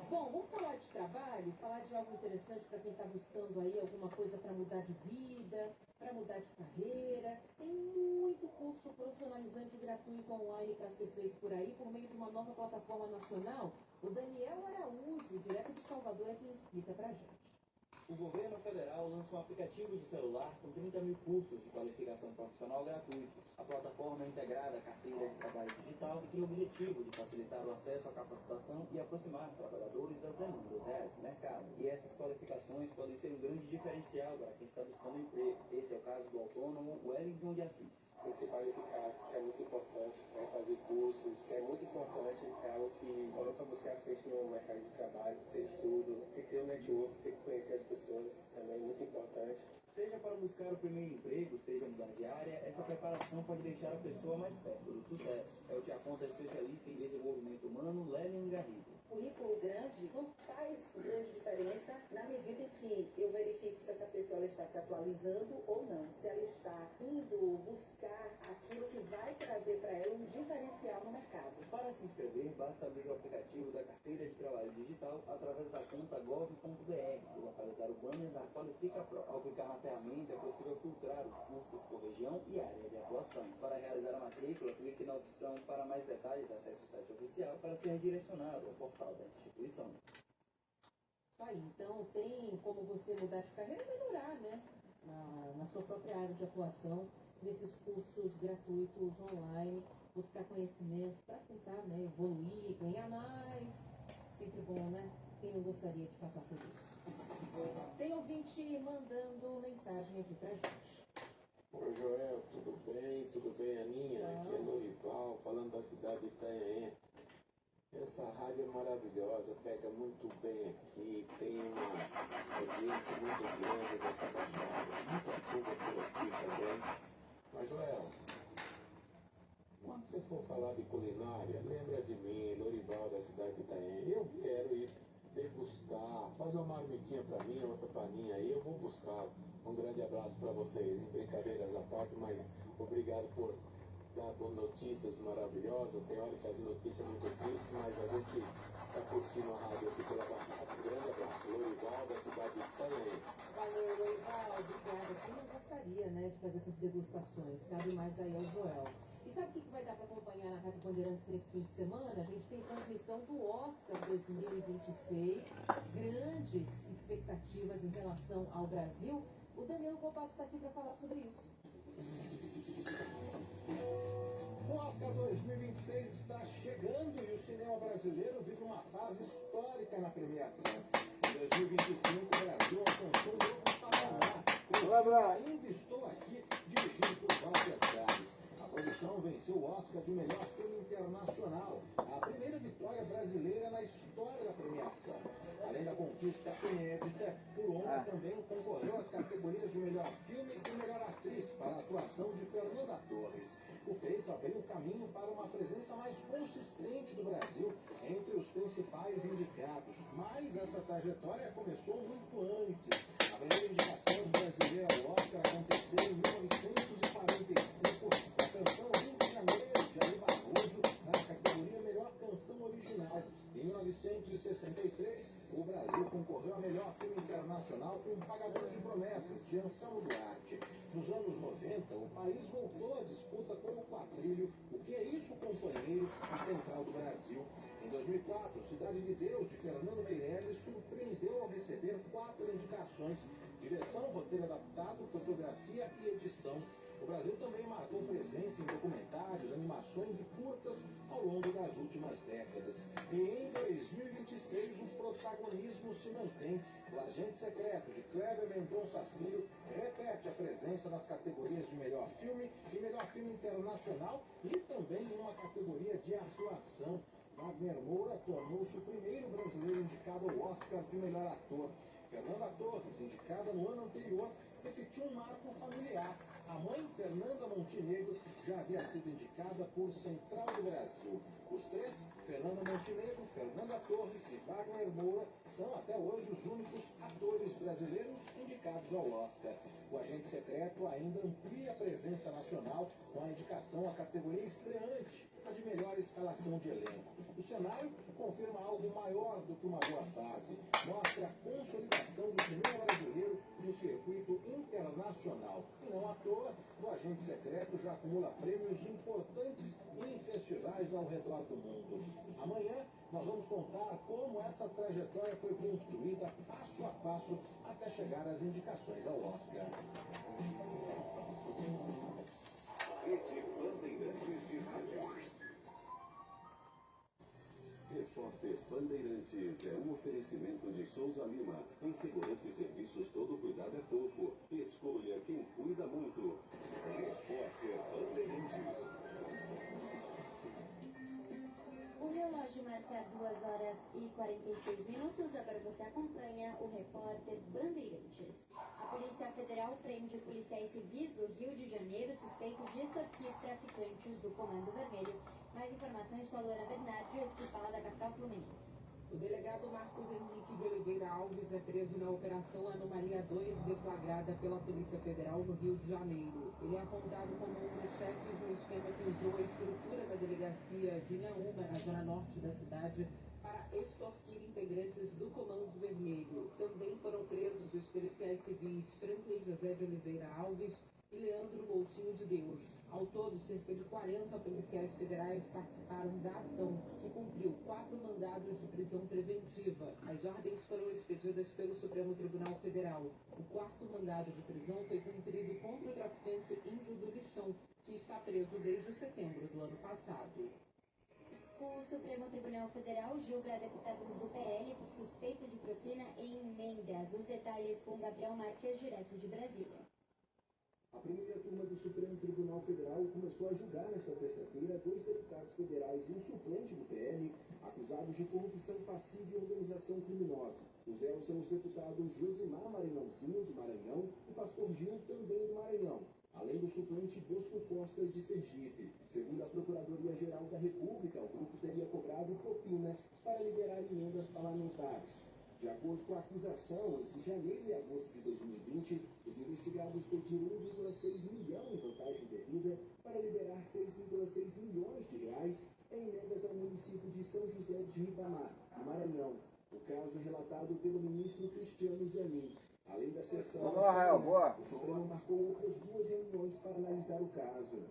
Bom, vamos falar de trabalho, falar de algo interessante para quem está buscando aí alguma coisa para mudar de vida, para mudar de carreira. Tem muito curso profissionalizante gratuito online para ser feito por aí, por meio de uma nova plataforma nacional. O Daniel Araújo, direto de Salvador, é quem explica para a gente. O governo federal lança um aplicativo de celular com 30 mil cursos de qualificação profissional gratuitos. A plataforma é integrada à carteira de trabalho digital e tem o objetivo de facilitar o acesso à capacitação e aproximar trabalhadores das demandas reais do mercado. E essas qualificações podem ser um grande diferencial para quem está buscando emprego. Esse é o caso do autônomo Wellington de Assis. Se qualificar, que é muito importante, né? Fazer cursos, que é muito importante, é algo que coloca você à frente no mercado de trabalho, ter estudo, ter que ter um network, ter que conhecer as pessoas, também é muito importante. Seja para buscar o primeiro emprego, seja mudar de área, essa preparação pode deixar a pessoa mais perto do sucesso. É o que aponta a especialista em desenvolvimento humano, Lélien Garrido. Currículo grande não faz grande diferença na medida em que eu verifico se essa pessoa ela está se atualizando ou não, se ela está indo buscar aquilo que vai trazer para ela um diferencial no mercado. Para se inscrever, basta abrir o aplicativo da Carteira de Trabalho Digital através da conta gov.br e localizar o banner da Qualifica Pro. Ao clicar na ferramenta, é possível filtrar os cursos por região e área de atuação. Para realizar a matrícula, clique na opção para mais detalhes, acesse o site oficial para ser redirecionado ao portal da instituição. Isso aí, então tem como você mudar de carreira e melhorar, né? Na sua própria área de atuação, nesses cursos gratuitos online, buscar conhecimento para tentar, né, evoluir, ganhar mais. Sempre bom, né? Quem não gostaria de passar por isso? Tem ouvinte mandando mensagem aqui pra gente. Oi, Joel, tudo bem, Aninha? Aqui é Lorival, falando da cidade de Itanhaém. Essa rádio é maravilhosa, pega muito bem aqui, tem uma audiência muito grande dessa baixada, muita chuva por aqui também. Mas, Joel, quando você for falar de culinária, lembra de mim, Lorival da cidade de Itanhaém. Eu quero ir degustar, faz uma marmitinha pra mim, outra pra mim aí, eu vou buscar. Um grande abraço pra vocês, brincadeiras à parte, mas obrigado por dar notícias maravilosas. Tem hora que as notícias são muito tristes, mas a gente está curtindo a rádio aqui pela Baixada. Um grande abraço, Lorival da cidade de Itanhaém. Valeu, Lorival, obrigada. Quem não gostaria, né, de fazer essas degustações? Cabe mais aí ao Joel. E sabe o que vai dar para acompanhar na Rádio Bandeirantes nesse fim de semana? A gente tem transmissão do Oscar 2026, grandes expectativas em relação ao Brasil. O Danilo Copato está aqui para falar sobre isso. O Oscar 2026 está chegando e o cinema brasileiro vive uma fase histórica na premiação. Em 2025, o Brasil alcançou um novo patamar. Eu ainda estou aqui dirigindo por várias cidades. A produção venceu o Oscar de melhor filme internacional, a primeira vitória brasileira na história da premiação. Além da conquista inédita, por honra também concorreu às categorias de melhor filme e melhor atriz para a atuação de Fernanda Torres. O feito abriu o caminho para uma presença mais consistente do Brasil entre os principais indicados. Mas essa trajetória começou muito antes. A primeira indicação brasileira ao Oscar aconteceu em 1945, com a canção Rio de Janeiro, de Ari Barroso, na categoria Melhor Canção Original. Em 1963, o Brasil concorreu a melhor filme internacional com Pagador de Promessas, de Anselmo Duarte. Nos anos 90, o país voltou à disputa com o quadrilho O Que É Isso, Companheiro, e Central do Brasil. Em 2004, Cidade de Deus, de Fernando Meirelles, surpreendeu ao receber 4 indicações: direção, roteiro adaptado, fotografia e edição. O Brasil também marcou presença em documentários, animações e curtas ao longo das últimas décadas. E em 2026, o protagonismo se mantém. O Agente Secreto, de Kleber Mendonça Filho, repete a presença nas categorias de melhor filme e melhor filme internacional e também em uma categoria de atuação. Wagner Moura tornou-se o primeiro brasileiro indicado ao Oscar de melhor ator. Fernanda Torres, indicada no ano anterior, repetiu um marco familiar. A mãe, Fernanda Montenegro, já havia sido indicada por Central do Brasil. Os três, Fernanda Montenegro, Fernanda Torres e Wagner Moura, são até hoje os únicos atores brasileiros indicados ao Oscar. O Agente Secreto ainda amplia a presença nacional com a indicação à categoria estreante, a de melhor escalação de elenco. O cenário confirma algo maior do que uma boa fase. Mostra a consolidação do cinema brasileiro no circuito internacional. E não à toa, o Agente Secreto já acumula prêmios importantes em festivais ao redor do mundo. Amanhã, nós vamos contar como essa trajetória foi construída passo a passo até chegar ganhar as indicações ao Oscar. Rede Bandeirantes de Rádio. Repórter Bandeirantes é um oferecimento de Souza Lima. Em segurança e serviços, todo cuidado é pouco. Escolha quem cuida muito. Repórter Bandeirantes. O relógio marca 2 horas e 46 minutos. Agora você acompanha o repórter Bandeirantes. A Polícia Federal prende policiais civis do Rio de Janeiro suspeitos de extorquir traficantes do Comando Vermelho. Mais informações com a Luana Bernardes, que fala da capital fluminense. O delegado Marcos Henrique de Oliveira Alves é preso na Operação Anomalia 2, deflagrada pela Polícia Federal no Rio de Janeiro. Ele é apontado como um dos chefes no esquema que usou a estrutura da delegacia de Inhaúma, na zona norte da cidade, para extorquir integrantes do Comando Vermelho. Também foram presos os policiais civis Franklin José de Oliveira Alves e Leandro Moutinho de Deus. Ao todo, cerca de 40 policiais federais participaram da ação, que cumpriu 4 mandados de prisão preventiva. As ordens foram expedidas pelo Supremo Tribunal Federal. O 4º mandado de prisão foi cumprido contra o traficante Índio do Lixão, que está preso desde setembro do ano passado. O Supremo Tribunal Federal julga deputados do PL por suspeita de propina em emendas. Os detalhes com Gabriel Marques, direto de Brasília. A primeira turma do Supremo Tribunal Federal começou a julgar nesta terça-feira 2 deputados federais e um suplente do PL acusados de corrupção passiva e organização criminosa. Os réus são os deputados Josimar Maranhãozinho, do Maranhão, e Pastor Gil, também do Maranhão, além do suplente Bosco Costa, de Sergipe. Segundo a Procuradoria-Geral da República, o grupo teria cobrado propina para liberar emendas parlamentares. De acordo com a acusação, entre janeiro e agosto de 2020, os investigados pediram 1,6 milhão em vantagem devida para liberar 6,6 milhões de reais em emendas ao município de São José de Ribamar, no Maranhão. O caso é relatado pelo ministro Cristiano Zanin. Além da sessão, o Supremo marcou outras 2 reuniões para analisar o caso.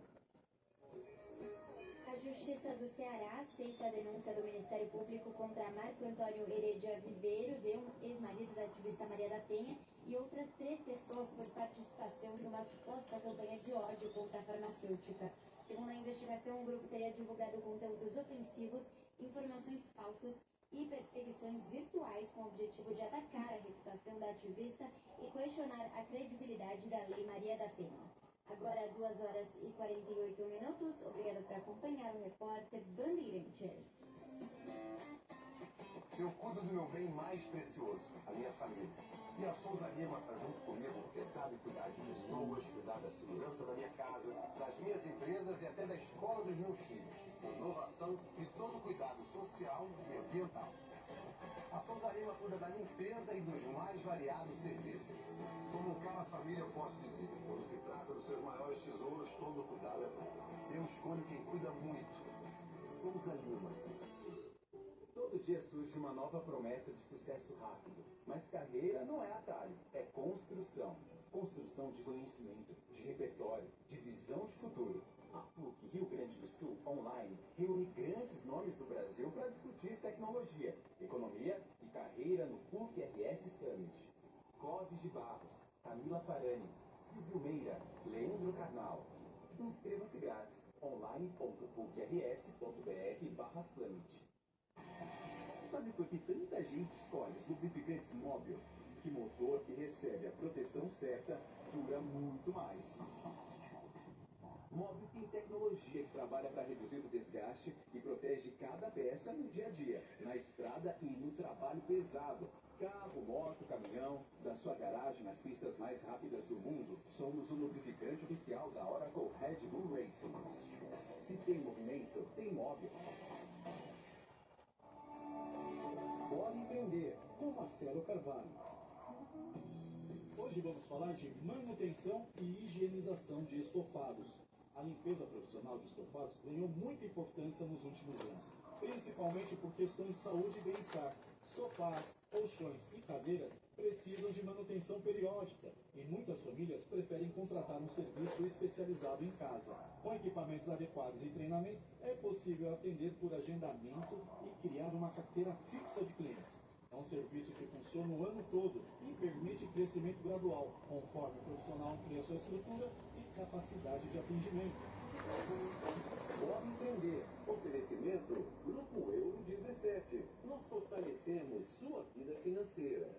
A Justiça do Ceará aceita a denúncia do Ministério Público contra Marco Antônio Heredia Viveiros, ex-marido da ativista Maria da Penha, e outras 3 pessoas por participação de uma suposta campanha de ódio contra a farmacêutica. Segundo a investigação, o grupo teria divulgado conteúdos ofensivos, informações falsas e perseguições virtuais com o objetivo de atacar a reputação da ativista e questionar a credibilidade da Lei Maria da Penha. Agora, 2 horas e 48 minutos. Obrigada por acompanhar o repórter Bandeirantes. Eu cuido do meu bem mais precioso, a minha família. E a Souza Lima está junto comigo porque sabe cuidar de pessoas, cuidar da segurança da minha casa, das minhas empresas e até da escola dos meus filhos. Inovação e todo cuidado social e ambiental. A Souza Lima cuida da limpeza e dos mais variados serviços. Como um pai na família, eu posso dizer, quando se trata dos seus maiores tesouros, todo cuidado é bom. Eu escolho quem cuida muito. Souza Lima. Todo dia surge uma nova promessa de sucesso rápido. Mas carreira não é atalho, é construção. Construção de conhecimento, de repertório, de visão de futuro. A PUC Rio Grande do Sul Online reúne grandes nomes do Brasil para discutir tecnologia, economia e carreira no PUC RS Summit. Clóvis de Barros, Camila Farani, Silvio Meira, Leandro Carnal. Inscreva-se grátis online.pucrs.br/summit. Sabe por que tanta gente escolhe os lubrificantes Móbil? Que motor que recebe a proteção certa dura muito mais. Móbil tem tecnologia que trabalha para reduzir o desgaste e protege cada peça no dia a dia, na estrada e no trabalho pesado. Carro, moto, caminhão, da sua garagem nas pistas mais rápidas do mundo, somos o lubrificante oficial da Oracle Red Bull Racing. Se tem movimento, tem Móbil. Pode empreender com Marcelo Carvalho. Hoje vamos falar de manutenção e higienização de estofados. A limpeza profissional de estofados ganhou muita importância nos últimos anos, principalmente por questões de saúde e bem-estar. Sofás, colchões e cadeiras precisam de manutenção periódica e muitas famílias preferem contratar um serviço especializado em casa. Com equipamentos adequados e treinamento, é possível atender por agendamento e criar uma carteira fixa de clientes. É um serviço que funciona o ano todo e permite crescimento gradual, conforme o profissional amplia sua estrutura e capacidade de atendimento. Pode empreender. Oferecimento Grupo Euro 17. Nós fortalecemos sua vida financeira.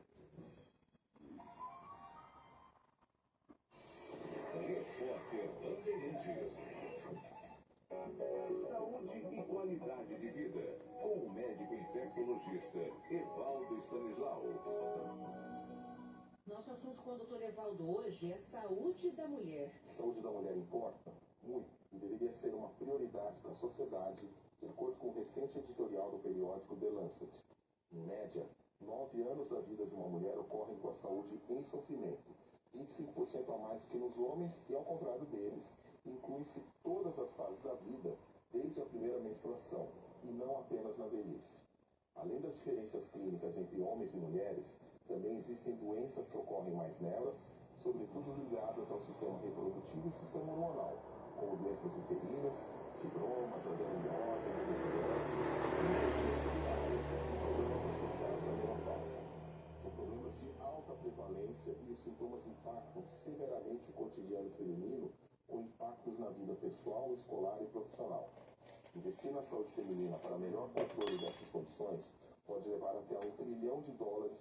Repórter Bandeirantes. Saúde e qualidade de vida. Com o médico infectologista Evaldo Stanislau. Nosso assunto com o Dr. Evaldo hoje é saúde da mulher. Saúde da mulher importa muito e deveria ser uma prioridade da sociedade, de acordo com o recente editorial do periódico The Lancet. Em média, 9 anos da vida de uma mulher ocorrem com a saúde em sofrimento, 25% a mais do que nos homens e, ao contrário deles, inclui-se todas as fases da vida, desde a primeira menstruação, e não apenas na velhice. Além das diferenças clínicas entre homens e mulheres, também existem doenças que ocorrem mais nelas, sobretudo ligadas ao sistema reprodutivo e sistema hormonal, como doenças uterinas, fibromas, adenomiose, endometriose, e problemas associados à menopausa. São problemas de alta prevalência e os sintomas impactam severamente o cotidiano feminino, com impactos na vida pessoal, escolar e profissional. Investir na saúde feminina para melhor controle dessas condições pode levar até $1 trilhão de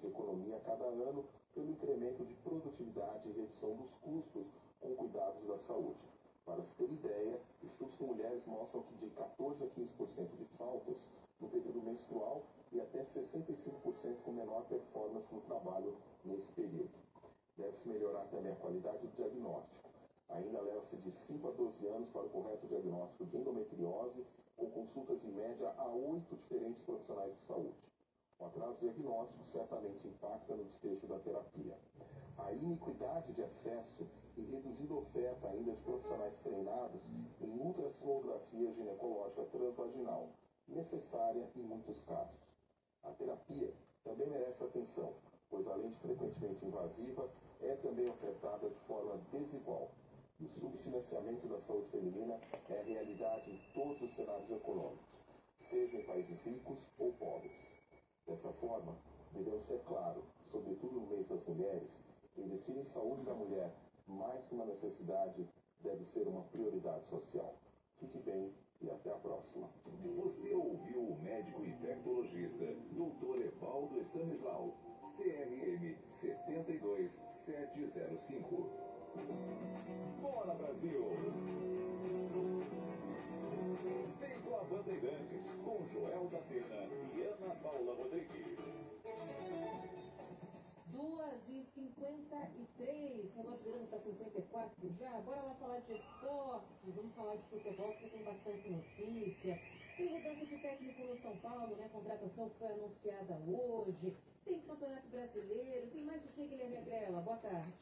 economia a cada ano pelo incremento de produtividade e redução dos custos com cuidados da saúde. Para se ter ideia, estudos com mulheres mostram que de 14% a 15% de faltas no período menstrual e até 65% com menor performance no trabalho nesse período. Deve-se melhorar também a qualidade do diagnóstico. Ainda leva-se de 5 a 12 anos para o correto diagnóstico de endometriose, com consultas em média a 8 diferentes profissionais de saúde. O atraso diagnóstico certamente impacta no desfecho da terapia. A iniquidade de acesso e reduzida oferta ainda de profissionais treinados em ultrassonografia ginecológica transvaginal, necessária em muitos casos. A terapia também merece atenção, pois além de frequentemente invasiva, é também ofertada de forma desigual. E o subfinanciamento da saúde feminina é realidade em todos os cenários econômicos, seja em países ricos ou pobres. Dessa forma, devemos ser claros, sobretudo no mês das mulheres, que investir em saúde da mulher, mais que uma necessidade, deve ser uma prioridade social. Fique bem e até a próxima. Você ouviu o médico infectologista Dr. Evaldo Stanislau, CRM 72705. Bora, Brasil! Vem com a Bandeirantes, com Joel da Atena e Ana Paula Rodrigues. 2h53, relógio virando para 54 já. Bora lá falar de esporte, vamos falar de futebol, porque tem bastante notícia. Tem mudança de técnico no São Paulo, né? Contratação que foi anunciada hoje. Tem Campeonato Brasileiro, tem mais o que, Guilherme Agrela? Boa tarde.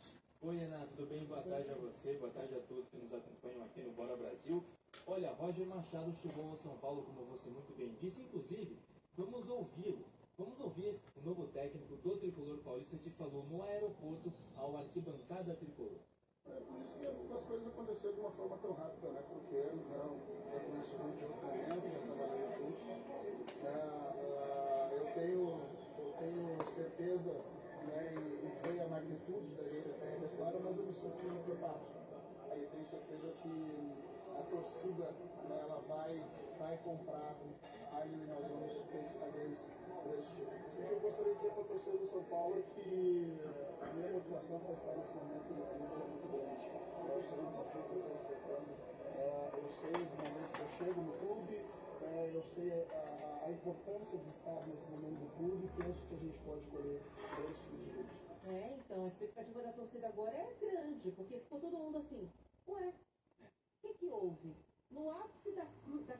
Oi, Renato, tudo bem? Boa tarde a você, boa tarde a todos que nos acompanham aqui no Bora Brasil. Olha, Roger Machado chegou ao São Paulo, como você muito bem disse, inclusive, vamos ouvi-lo. Vamos ouvir o novo técnico do Tricolor Paulista que falou no aeroporto ao arquibancada Tricolor. Por isso que as coisas aconteceram de uma forma tão rápida, né? Porque eu já conheço ele de outro momento, já trabalhei juntos. Eu tenho certeza, né, e sei a magnitude da estratégia dessa área, mas eu me sinto preparado. Aí eu tenho certeza que a torcida, né, ela vai comprar aí e nós vamos conquistar grandes títulos. O que eu gostaria de dizer para a torcida do São Paulo é que a minha motivação para estar nesse momento é muito grande. Eu sei o desafio que eu estou enfrentando, eu sei o momento que eu chego no clube, eu sei a importância de estar nesse momento do clube e penso que a gente pode colher grandes frutos juntos. Então, a expectativa da torcida agora é grande, porque ficou todo mundo assim, ué, o que houve? No ápice da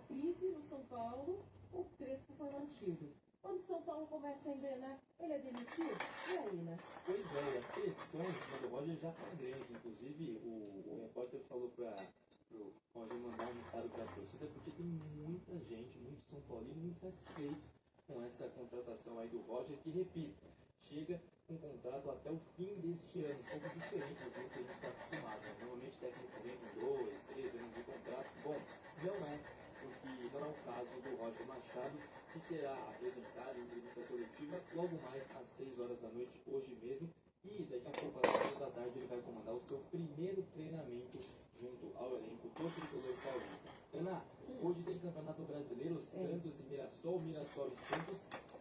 crise no São Paulo, o Crespo foi mantido. Quando o São Paulo começa a engrenar, ele é demitido? E aí, né? Pois é, a pressão em cima do Roger já está grande. Inclusive, o repórter falou para o Roger mandar um recado para a torcida, porque tem muita gente, muito São Paulino, insatisfeito com essa contratação aí do Roger, que, repito, chega com contrato até o fim deste ano, um pouco diferente do que a gente está acostumado. Normalmente o técnico vem com 2, 3 anos de contrato. Bom, não é o que que não é o caso do Roger Machado, que será apresentado em entrevista coletiva logo mais às 6 horas da noite, hoje mesmo. E daqui a pouco, às 6 da tarde, ele vai comandar o seu primeiro treinamento junto ao elenco do Tricolor Paulista. Ana, hoje tem Campeonato Brasileiro, Santos e Mirassol, Mirassol e Santos,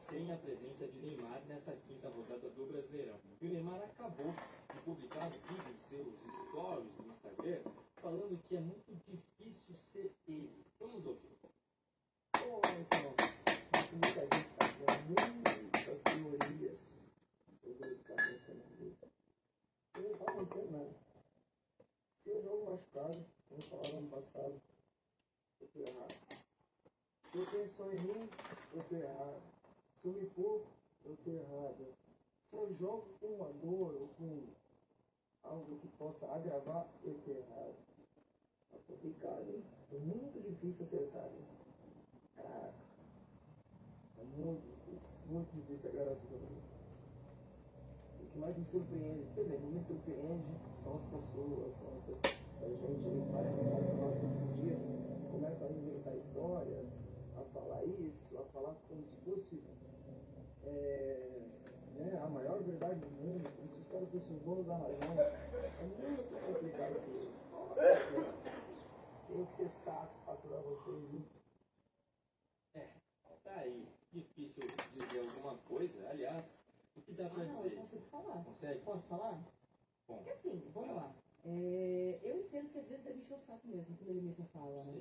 sem a presença de Neymar nesta quinta rodada do Brasileirão. E o Neymar acabou de publicar um vídeo em seus stories no Instagram, falando que é muito difícil ser ele. Vamos ouvir. Então, muita gente fazia muitas teorias sobre o que está acontecendo aqui. E não está acontecendo nada. Se eu jogo machucado, como falaram no passado, eu estou errado. Se eu penso em mim, eu estou errado. Se eu me pouco, eu estou errado. Se eu jogo com uma dor ou com algo que possa agravar, eu estou errado. É complicado, hein? É muito difícil acertar, hein? Caraca. É muito difícil agradar todo mundo. O que mais me surpreende, quer dizer, não me surpreende são as pessoas, são essa gente aí que parece que vai falar todos os dias, começam a inventar histórias, a falar isso, a falar como se fosse a maior verdade do mundo, como se os caras fossem o dono da razão. É muito complicado assim. Tenho que ter saco pra aturar vocês, viu? Tá aí, difícil dizer alguma coisa. Aliás, o que dá pra Não, dizer? eu consigo falar. Consegue? Posso falar? Bom. Porque assim, vamos lá. Eu entendo que às vezes deve encher o saco mesmo, como ele mesmo fala, né?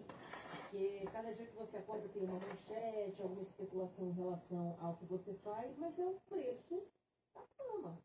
Porque cada dia que você acorda tem uma manchete, alguma especulação em relação ao que você faz, mas é o preço da fama.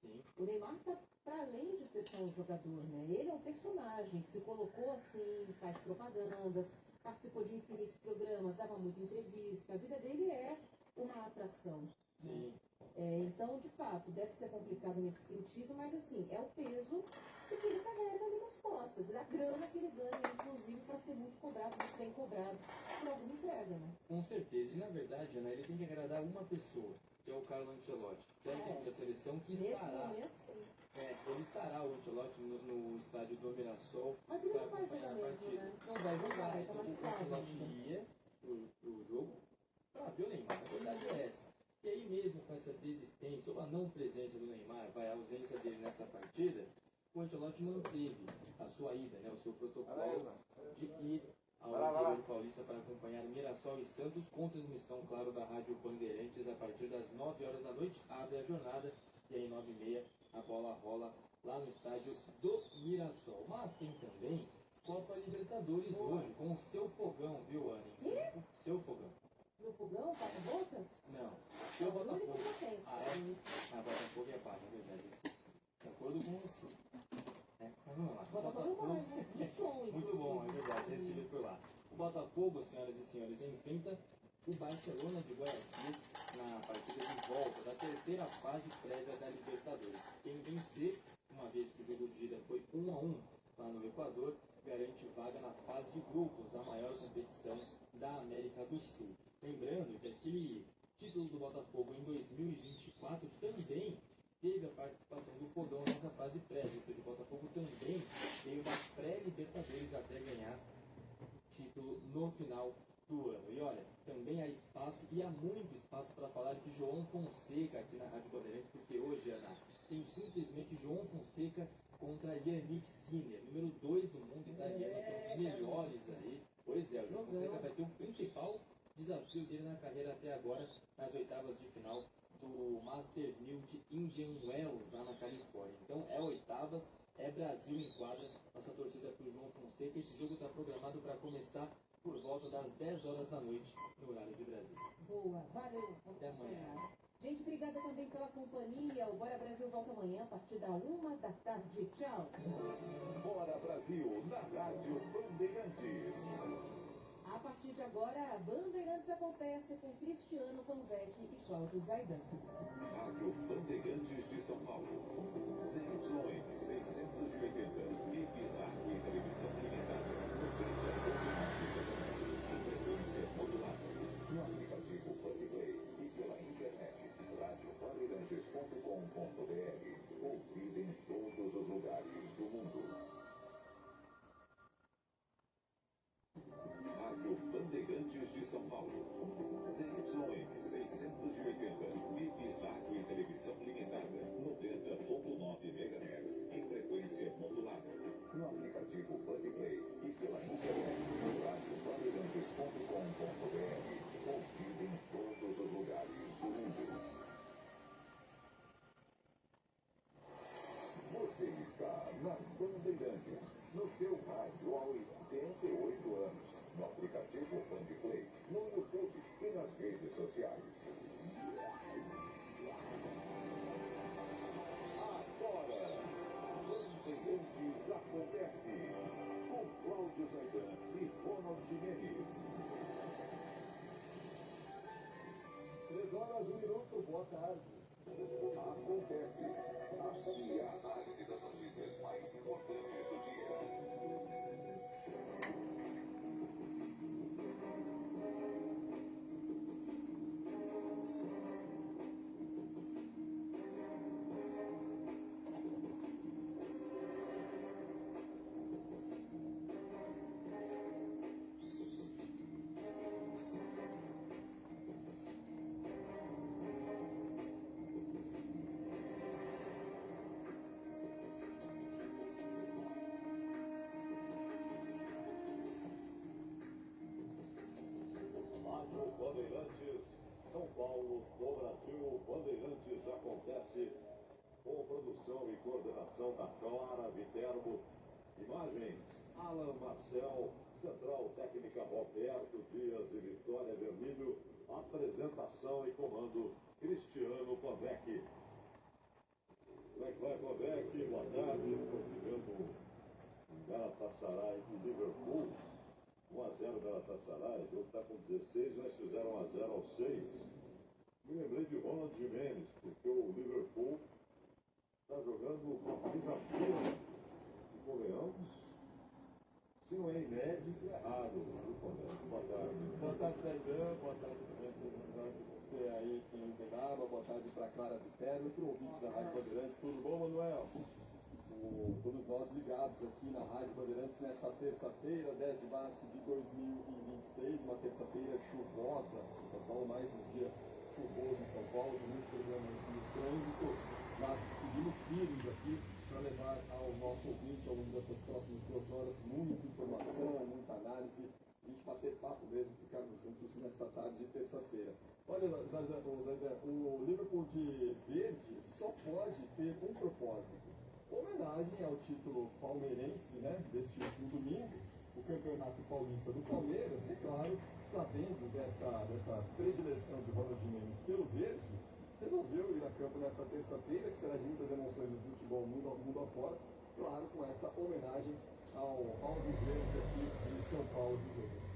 Sim. O Neymar tá para além de ser só um jogador, né? Ele é um personagem que se colocou assim, faz propagandas, participou de infinitos programas, dava muita entrevista. A vida dele é uma atração. Sim. Então, de fato, deve ser complicado nesse sentido, mas assim, é o peso que ele carrega ali nas costas, da grana que ele ganha, inclusive, para ser muito cobrado, muito bem cobrado por alguma entrega, né? Com certeza. E na verdade, Ana, ele tem que agradar uma pessoa, que é o Carlo Ancelotti, técnico da seleção, que Nesse estará. momento, sim. Ele estará, o Ancelotti, no estádio do Mirassol. Mas ele para não vai acompanhar jogar a mesmo, partida. né? Não vai jogar. Vai, Então, tá o machucado Ancelotti ainda. ia pro jogo para ver o Neymar. A verdade é essa. E aí mesmo com essa desistência ou a não presença do Neymar, a ausência dele nessa partida, o Ancelotti manteve a sua ida, né, o seu protocolo de ir ao interior paulista para acompanhar Mirassol e Santos, com transmissão, claro, da Rádio Bandeirantes a partir das 9 horas da noite, abre a jornada, e aí 9h30 a bola rola lá no estádio do Mirassol. Mas tem também Copa Libertadores hoje, com o seu fogão, viu, Anne? O seu fogão. No fogão, quatro bocas? Não, seu Botafogo. A Botafogo é pago, na verdade, eu esqueci. De acordo com você. Mas vamos lá. Botafogo é muito bom, muito bom, é verdade, já estive por lá. O Botafogo, senhoras e senhores, enfrenta o Barcelona de Guayaquil na partida de volta da terceira fase prévia da Libertadores. Quem vencer, uma vez que o jogo de ida foi 1-1 lá no Equador, garante vaga na fase de grupos da maior competição da América do Sul. Lembrando que aquele título do Botafogo em 2024 também teve a participação do Fogão nessa fase prévia, ou seja, o Botafogo também veio da pré-Libertadores até ganhar título no final do ano. E olha, também há espaço, e há muito espaço para falar de João Fonseca aqui na Rádio Bandeirantes, porque hoje, Ana, tem simplesmente João Fonseca contra Yannick Sinner, número 2 do mundo italiano, que é um dos melhores aí. Pois é, o João Fonseca vai ter o principal desafio dele na carreira até agora, nas oitavas de final do Masters 1000 de Indian Wells, lá na Califórnia. Então é oitavas, é Brasil em quadra, nossa torcida para o João Fonseca. Esse jogo está programado para começar por volta das 10 horas da noite, no horário de Brasília. Boa, valeu. Até amanhã. Gente, obrigada também pela companhia. O Bora Brasil volta amanhã a partir da 1 da tarde. Tchau. Bora Brasil, na Rádio Bandeirantes. A partir de agora, a Bandeirantes acontece com Cristiano Convec e Cláudio Zaidan. Rádio Bandeirantes de São Paulo. ZYN 680. VIP Rádio e Televisão Limitada. 30 frequência modulada. No aplicativo Bandplay e pela internet. radiobandeirantes.com.br. Ouvido em todos os lugares do mundo. Rádio Bandeirantes. televisão limitada 90.9 MHz em frequência modulada. No aplicativo Bandplay e pela internet no radiobandeirantes.com.br. Ouvido em todos os lugares do mundo. Você está na Bandeirantes, no seu rádio há 88 anos, no aplicativo Bandplay, no YouTube e nas redes sociais. Agora, Bandeirantes acontece, com Cláudio Zaidan e Ronald Jimenez. 3h01, boa tarde. Acontece. Aqui a análise das notícias mais importantes do dia. Bandeirantes, São Paulo, do Brasil, Bandeirantes acontece com produção e coordenação da Clara Viterbo, imagens Alan Marcel, central técnica Roberto Dias e Vitória Vermílio, apresentação e comando Cristiano Pavec. Pavec, boa tarde, estou vivendo Galatasaray e Liverpool. 1x0 Galatasaray, o jogo está com 16, mas fizeram 1x0 aos 6. Me lembrei de Ronald Jimenez, porque o Liverpool está jogando com a camisa preta. E convenhamos, se não é inédito, é raro. Boa tarde. Boa tarde, Zaidan. Boa tarde também para você aí em Uberaba. Boa tarde para Clara Viterbo e para o ouvinte da Rádio Bandeirantes. Tudo bom, Manuel? Todos nós ligados aqui na Rádio Bandeirantes nesta terça-feira, 10 de março de 2026, uma terça-feira chuvosa em São Paulo, mais um dia chuvoso em São Paulo, com muitos problemas no trânsito, mas seguimos firmes aqui para levar ao nosso ouvinte ao longo dessas próximas 2 horas muita informação, muita análise, a gente bater papo mesmo, ficarmos juntos nesta tarde de terça-feira. Olha, Zaidan, o Liverpool de verde só pode ter um propósito. Homenagem ao título palmeirense, né, deste último domingo, o Campeonato Paulista do Palmeiras, e claro, sabendo dessa predileção de Ronald Jimenez pelo verde, resolveu ir a campo nesta terça-feira, que será de muitas emoções do futebol mundo afora, claro, com essa homenagem ao Alviverde aqui de São Paulo dos Ouvintes.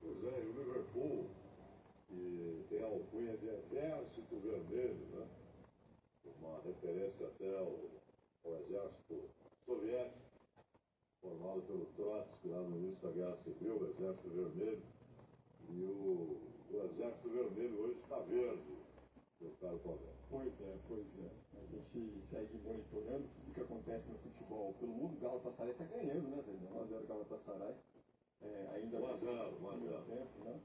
Pois é, e o Liverpool, que tem a alcunha de Exército Vermelho, né? Uma referência até ao exército soviético, formado pelo Trotsky lá no início da Guerra Civil, o Exército Vermelho. E o Exército Vermelho hoje está verde, meu caro colega. Pois é. A gente segue monitorando tudo o que acontece no futebol pelo mundo. O Galatasaray está ganhando, né, Zé? 1x0 Galatasaray. Ainda 1 a 0. Tempo, né?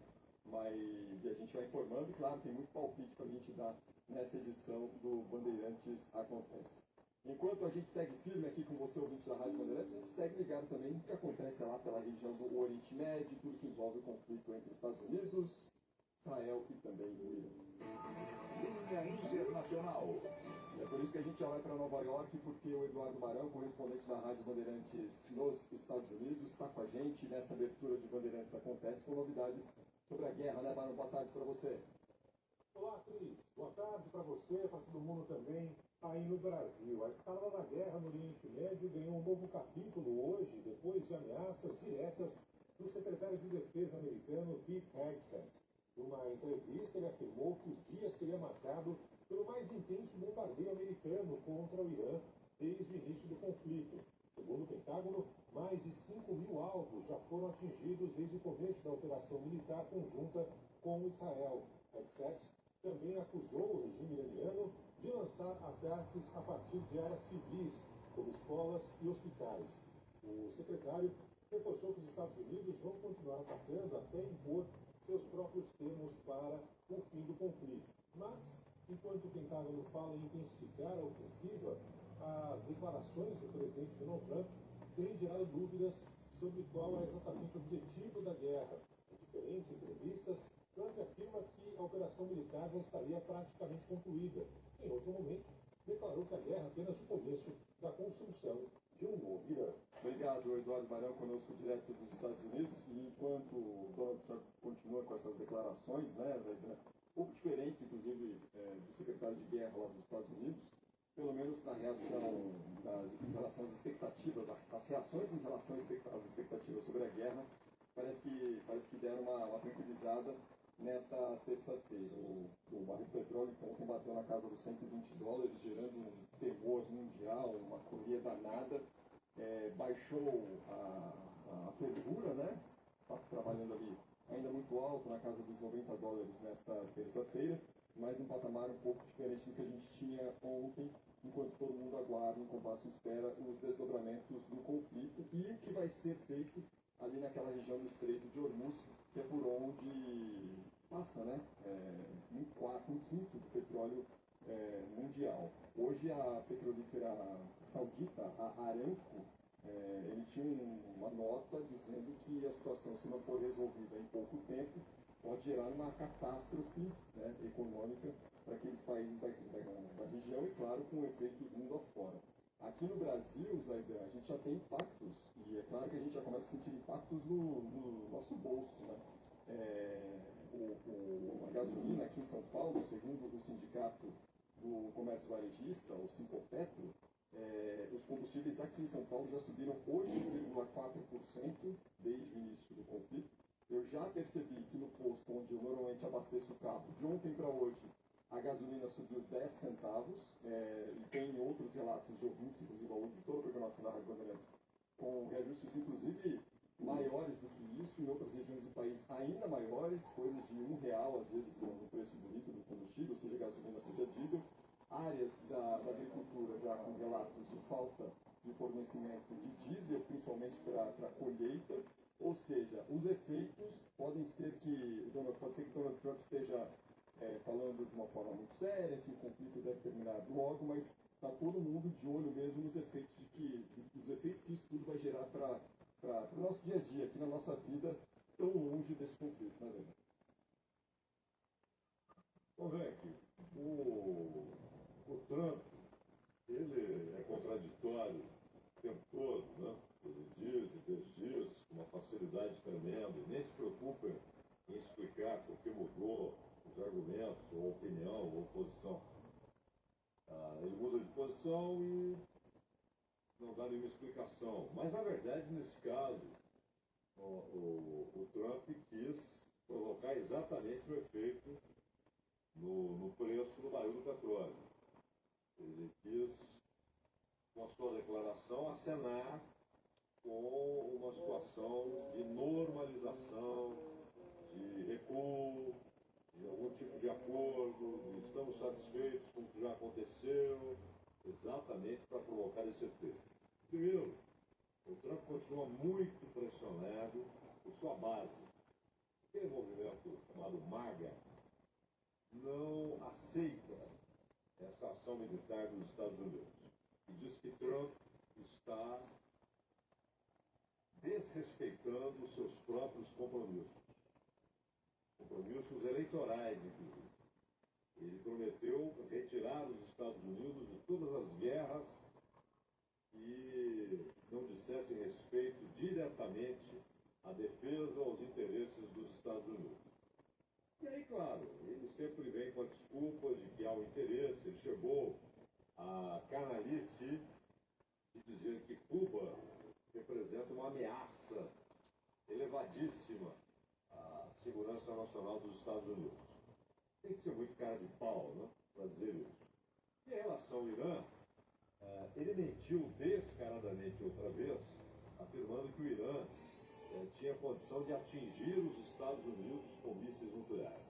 Mas a gente vai informando, e claro, tem muito palpite para a gente dar nessa edição do Bandeirantes Acontece. Enquanto a gente segue firme aqui com você, ouvinte da Rádio Bandeirantes, a gente segue ligado também no que acontece lá pela região do Oriente Médio, tudo que envolve o conflito entre Estados Unidos, Israel e também o Irã. Linha Internacional. É por isso que a gente já vai para Nova York, porque o Eduardo Barão, correspondente da Rádio Bandeirantes nos Estados Unidos, está com a gente nesta abertura de Bandeirantes Acontece com novidades sobre a guerra, né, Barão? Boa tarde para você. Olá, Cris. Boa tarde para você, para todo mundo também aí no Brasil. A escalada da guerra no Oriente Médio ganhou um novo capítulo hoje, depois de ameaças diretas do secretário de Defesa americano Pete Hegseth. Numa entrevista, ele afirmou que o dia seria marcado pelo mais intenso bombardeio americano contra o Irã desde o início do conflito. Segundo o Pentágono, mais de 5.000 alvos já foram atingidos desde o começo da operação militar conjunta com Israel. Hegseth também acusou o regime iraniano de lançar ataques a partir de áreas civis, como escolas e hospitais. O secretário reforçou que os Estados Unidos vão continuar atacando até impor seus próprios termos para o fim do conflito. Mas, enquanto o Pentágono fala em intensificar a ofensiva, as declarações do presidente Donald Trump têm gerado dúvidas sobre qual é exatamente o objetivo da guerra. Em diferentes entrevistas, Trump afirma que a operação militar já estaria praticamente concluída. Em outro momento, declarou que a guerra é apenas o começo da construção de um novo Irã. Obrigado, Eduardo Barão, conosco direto dos Estados Unidos. E enquanto o Donald Trump continua com essas declarações, né, um pouco diferentes, inclusive, do secretário de guerra lá dos Estados Unidos, pelo menos na reação, em relação às expectativas, as reações em relação às expectativas sobre a guerra, parece que deram uma tranquilizada nesta terça-feira. O barril de petróleo ontem bateu na casa dos $120, gerando um temor mundial, uma agonia danada. Baixou a fervura, né? Está trabalhando ali ainda muito alto, na casa dos $90 nesta terça-feira, mas num patamar um pouco diferente do que a gente tinha ontem, enquanto todo mundo aguarda, em compasso espera, os desdobramentos do conflito e o que vai ser feito ali naquela região do Estreito de Hormuz, que é por onde passa, né, um quinto do petróleo mundial. Hoje a petrolífera saudita, a Aramco, ele tinha uma nota dizendo que a situação, se não for resolvida em pouco tempo, pode gerar uma catástrofe, né, econômica para aqueles países da região e, claro, com efeitos mundo afora. Aqui no Brasil, Zaidan, a gente já tem impactos, e é claro que a gente já começa a sentir impactos no nosso bolso, né? A gasolina aqui em São Paulo, segundo o Sindicato do Comércio Varejista, o Sinpopetro, os combustíveis aqui em São Paulo já subiram 8,4% desde o início do conflito. Eu já percebi que no posto onde eu normalmente abasteço o carro, de ontem para hoje, a gasolina subiu 10 centavos, e tem outros relatos de ouvintes, inclusive ao longo de toda a programação da Rádio Bandeirantes, com reajustes inclusive maiores do que isso, em outras regiões do país ainda maiores, coisas de R$1, às vezes, no preço do litro do combustível, seja gasolina, seja diesel. Áreas da agricultura já com relatos de falta de fornecimento de diesel, principalmente para a colheita, ou seja, os efeitos podem ser que Donald Trump esteja falando de uma forma muito séria, que o conflito deve terminar logo, mas está todo mundo de olho mesmo nos efeitos que isso tudo vai gerar para o nosso dia a dia, aqui na nossa vida, tão longe desse conflito, né, Zé? Bom, Vec, o Trump, ele é contraditório o tempo todo, né? Ele diz e desdiz com uma facilidade tremenda, e nem se preocupa em explicar por que mudou os argumentos, ou opinião, ou posição. Ele muda de posição e não dá nenhuma explicação. Mas, na verdade, nesse caso, o Trump quis provocar exatamente o efeito no preço do barril do petróleo. Ele quis, com a sua declaração, acenar com uma situação de normalização, de recuo, de algum tipo de acordo, de estamos satisfeitos com o que já aconteceu, exatamente para provocar esse efeito. Primeiro, o Trump continua muito pressionado por sua base. Aquele movimento chamado MAGA não aceita essa ação militar dos Estados Unidos e diz que Trump está desrespeitando os seus próprios compromissos eleitorais, inclusive. Ele prometeu retirar os Estados Unidos de todas as guerras que não dissessem respeito diretamente à defesa aos interesses dos Estados Unidos. E aí, claro, ele sempre vem com a desculpa de que há um interesse. Ele chegou à canalice de dizer que Cuba representa uma ameaça elevadíssima à segurança nacional dos Estados Unidos. Tem que ser muito cara de pau, né, para dizer isso. E em relação ao Irã, ele mentiu descaradamente outra vez, afirmando que o Irã tinha condição de atingir os Estados Unidos com mísseis nucleares.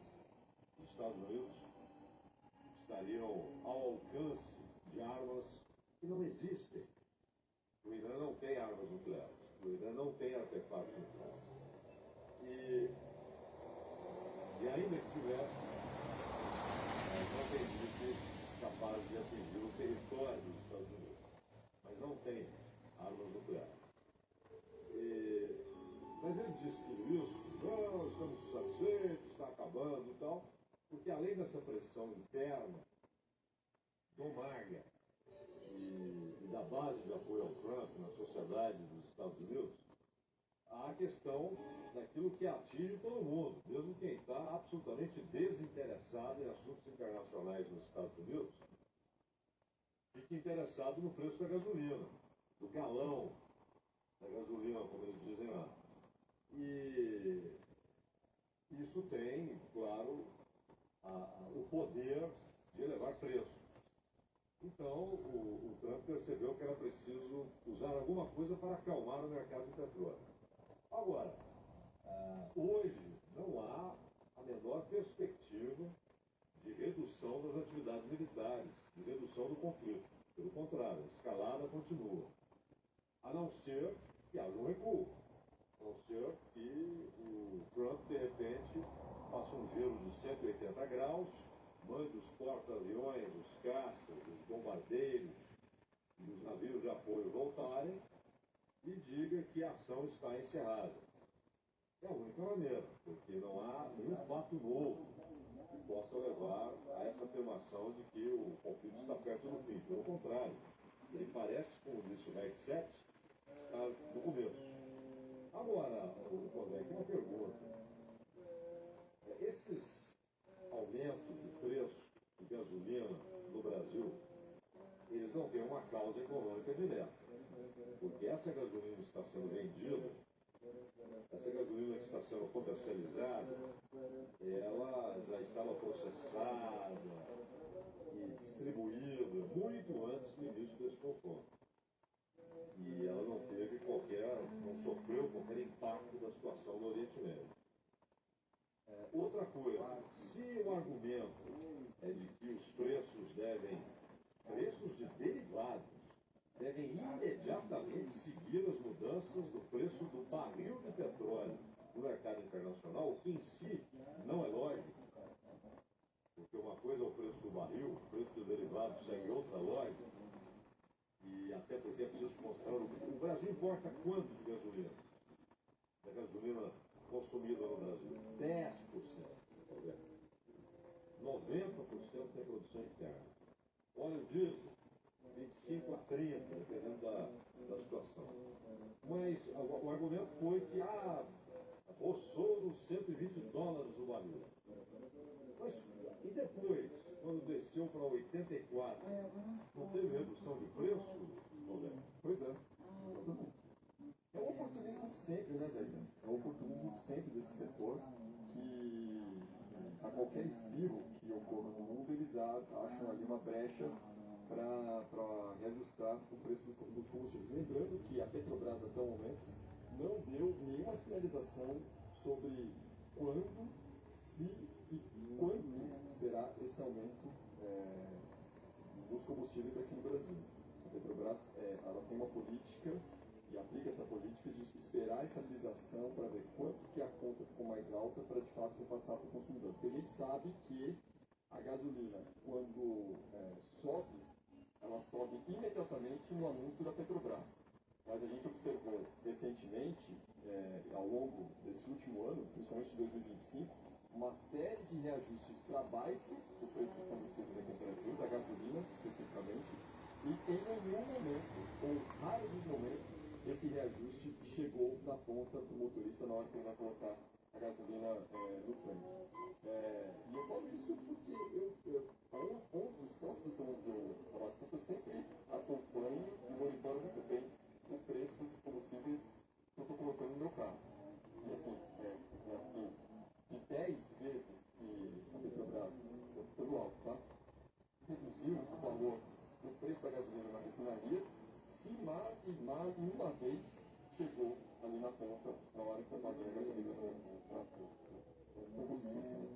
Os Estados Unidos estariam ao alcance de armas que não existem. O Irã não tem armas nucleares. O Irã não tem artefatos nucleares. E ainda que tivesse, capazes de atingir o território dos Estados Unidos, mas não têm armas nucleares. Mas ele disse tudo isso, não, estamos satisfeitos, está acabando e tal, porque além dessa pressão interna do MAGA e da base de apoio ao Trump na sociedade dos Estados Unidos, há a questão daquilo que atinge todo mundo, mesmo quem está absolutamente desinteressado em assuntos internacionais nos Estados Unidos, fica interessado no preço da gasolina, do galão da gasolina, como eles dizem lá. E isso tem, claro, o poder de elevar preços. Então, o Trump percebeu que era preciso usar alguma coisa para acalmar o mercado de petróleo. Agora, hoje não há a menor perspectiva de redução das atividades militares, de redução do conflito. Pelo contrário, a escalada continua. A não ser que haja um recuo. A não ser que o Trump, de repente, faça um giro de 180 graus, mande os porta-aviões, os caças, os bombardeiros e os navios de apoio voltarem e diga que a ação está encerrada. É a única maneira, porque não há nenhum fato novo que possa levar a essa afirmação de que o conflito está perto do fim. Pelo contrário, ele parece, como disse o Hegseth, estar no começo. Agora, o Kovec, uma pergunta. Esses aumentos de preço de gasolina no Brasil, eles não têm uma causa econômica direta. Porque essa gasolina que está sendo vendida, essa gasolina que está sendo comercializada, ela já estava processada e distribuída muito antes do início desse confronto. E ela não sofreu qualquer impacto da situação no Oriente Médio. Outra coisa, se o argumento é de que os preços de derivados, devem imediatamente seguir as mudanças do preço do barril de petróleo no mercado internacional, o que em si não é lógico, porque uma coisa é o preço do barril, o preço do derivado segue outra lógica, e até porque é preciso mostrar, o Brasil importa quanto de gasolina? Da gasolina consumida no Brasil? 10%. 90% tem produção interna. Óleo diesel, 25 a 30, dependendo da situação. Mas o argumento foi que roçou nos $120 o barril. Mas e depois, quando desceu para 84, não teve redução de preço? Pois é. É um oportunismo de sempre, né, Zé? É um oportunismo de sempre desse setor que a qualquer espirro que ocorra no mundo, eles acham ali uma brecha para reajustar o preço dos combustíveis. Lembrando que a Petrobras, até o momento, não deu nenhuma sinalização sobre quando, se e quando será esse aumento dos combustíveis aqui no Brasil. A Petrobras ela tem uma política e aplica essa política de esperar a estabilização para ver quanto que a conta ficou mais alta para de fato repassar para o consumidor. Porque a gente sabe que a gasolina, quando sobe, ela sobe imediatamente no anúncio da Petrobras. Mas a gente observou recentemente, ao longo desse último ano, principalmente 2025, uma série de reajustes para baixo do preço dos combustíveis aqui no Brasil, da gasolina especificamente, e em nenhum momento, ou raros os momentos, esse reajuste chegou na ponta do motorista na hora que ele vai colocar a gasolina no tanque. E eu falo isso porque um dos pontos do abastecimento, eu sempre acompanho e monitoro muito bem o preço dos combustíveis que eu estou colocando no meu carro. E assim, de 10 vezes que a Petrobras, pelo alto, tá? Reduziu o valor do preço da gasolina na refinaria, se mais uma vez chegou ali na ponta, na hora que eu paguei a gasolina no combustível.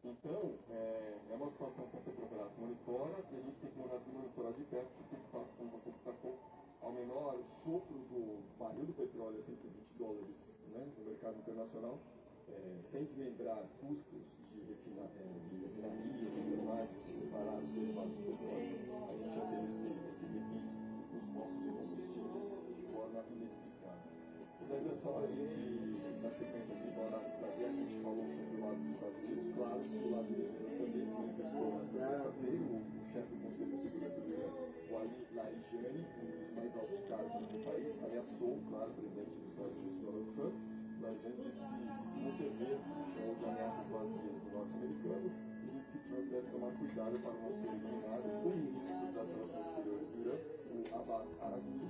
Então, é uma situação que a Petrobras monitora e a gente tem que monitorar de perto, porque, de fato, como você destacou, ao menor sopro do barril do petróleo a $120, né, no mercado internacional, sem desmembrar custos de refinarias e tudo mais, você separados e derivados do petróleo, a gente já teve esse repique nos postos de combustíveis de forma inexplicável. Mas ainda só para a gente, na sequência aqui do análise da guerra, a gente falou sobre o lado dos Estados Unidos, claro que do lado brasileiro também se manifestou nesta terça-feira o chefe do Conselho de Segurança do Irã, o Ali Larijani, um dos mais altos cargos do país, ameaçou, claro, o presidente dos Estados Unidos, Donald Trump. Larijani disse que se não intervir, chamou de ameaças vazias do norte-americano e disse que Trump deve tomar cuidado para não ser eliminado. O ministro das Relações Exteriores do Irã, o Abbas Araghchi,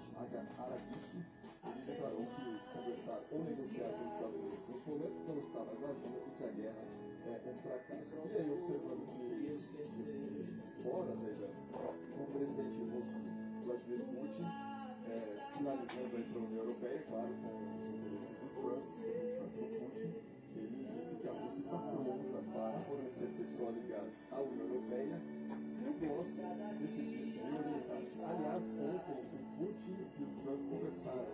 ele declarou que conversar ou negociar com os Estados Unidos nesse momento não está mais na agenda e que a guerra é um fracasso. E aí, observando que horas ainda, o presidente russo Vladimir Putin, sinalizando aí para a União Europeia, claro, com os interesses do Trump e do Putin, ele disse que a Rússia está pronta para fornecer petróleo e gás à União Europeia se o bloco decidir reorientar. Aliás, ontem o Putin e o Trump conversaram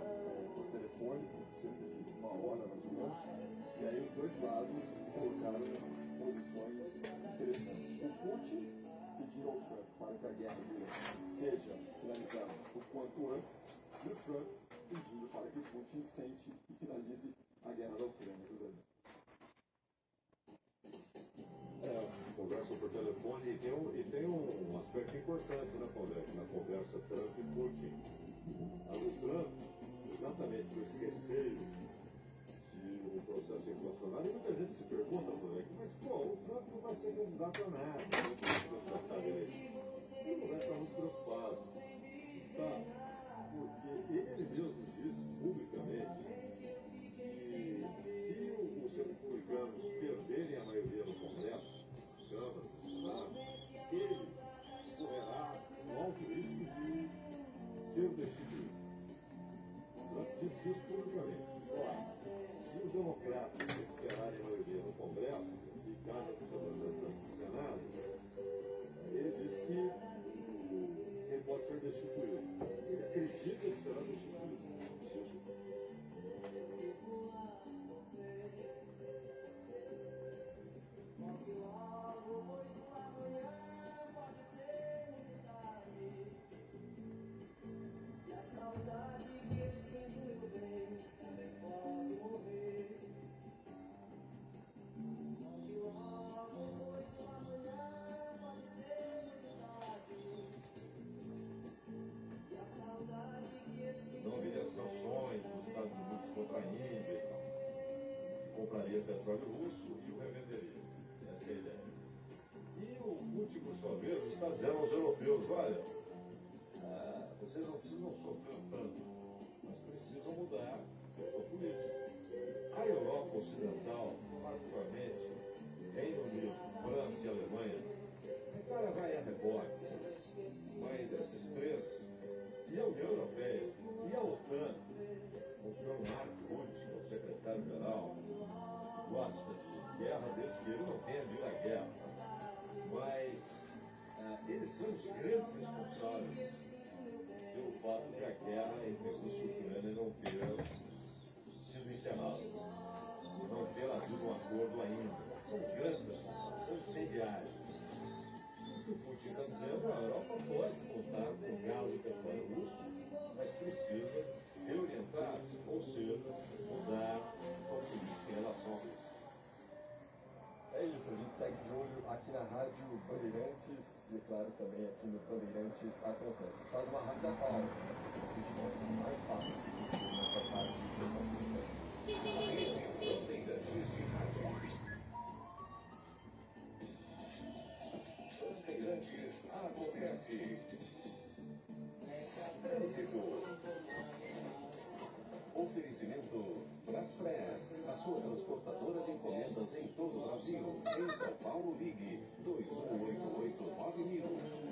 por telefone, por cerca de uma hora mais ou menos, e aí os dois lados colocaram posições interessantes. O Putin pediu ao Trump para que a guerra seja finalizada o quanto antes, e o Trump pedindo para que o Putin sente e finalize a guerra da Ucrânia. Conversa por telefone e tem um aspecto importante na conversa Trump e Putin. O Trump, exatamente por esse receio de um processo inflacionário, muita gente se pergunta, mas o Trump não vai ser candidato a nada. Ele não vai estar muito preocupado. Está, porque ele mesmo disse publicamente que se os republicanos perderem a maioria no Congresso, Câmara, Senado, ele correrá um alto risco de ser destituído. Trump disse isso publicamente. Se os democratas recuperarem a maioria no Congresso e Casa dos Representantes do Senado, ele diz que ele pode ser destituído. Ele acredita que será destituído. Não haveria sanções dos Estados Unidos contra a Índia e tal. Compraria petróleo russo e o revenderia. Essa é a ideia. E o Putin, por sua vez, está dizendo aos europeus, olha, vocês não precisam sofrer tanto, mas precisam mudar a sua política. A Europa Ocidental, particularmente Reino Unido, França e Alemanha, o cara vai a rebote, mas esses três, e a União Europeia, e a OTAN, com o senhor Mark Rutte, que é o secretário-geral, gosta de guerra desde que ele não tenha havido a guerra. Mas eles são os grandes responsáveis pelo fato de a guerra entre Rússia e Ucrânia não ter sido encerrada, e não ter havido um acordo ainda. São grandes responsáveis, são incendiários. O Putin está dizendo, a Europa pode contar com o gás e petróleo russo, mas precisa reorientar, ou seja, mudar a política em relação à Rússia. É isso, a gente segue de olho aqui na Rádio Bandeirantes e, claro, também aqui no Bandeirantes Acontece. Faz uma rápida pausa, na sequência de volta mais fácil nessa parte de Bandeirantes de Rádio. Bandeirantes Acontece. Trânsito. Oferecimento Braspress, a sua transportadora de encomendas em todo o Brasil. Em São Paulo, ligue 2188-9000.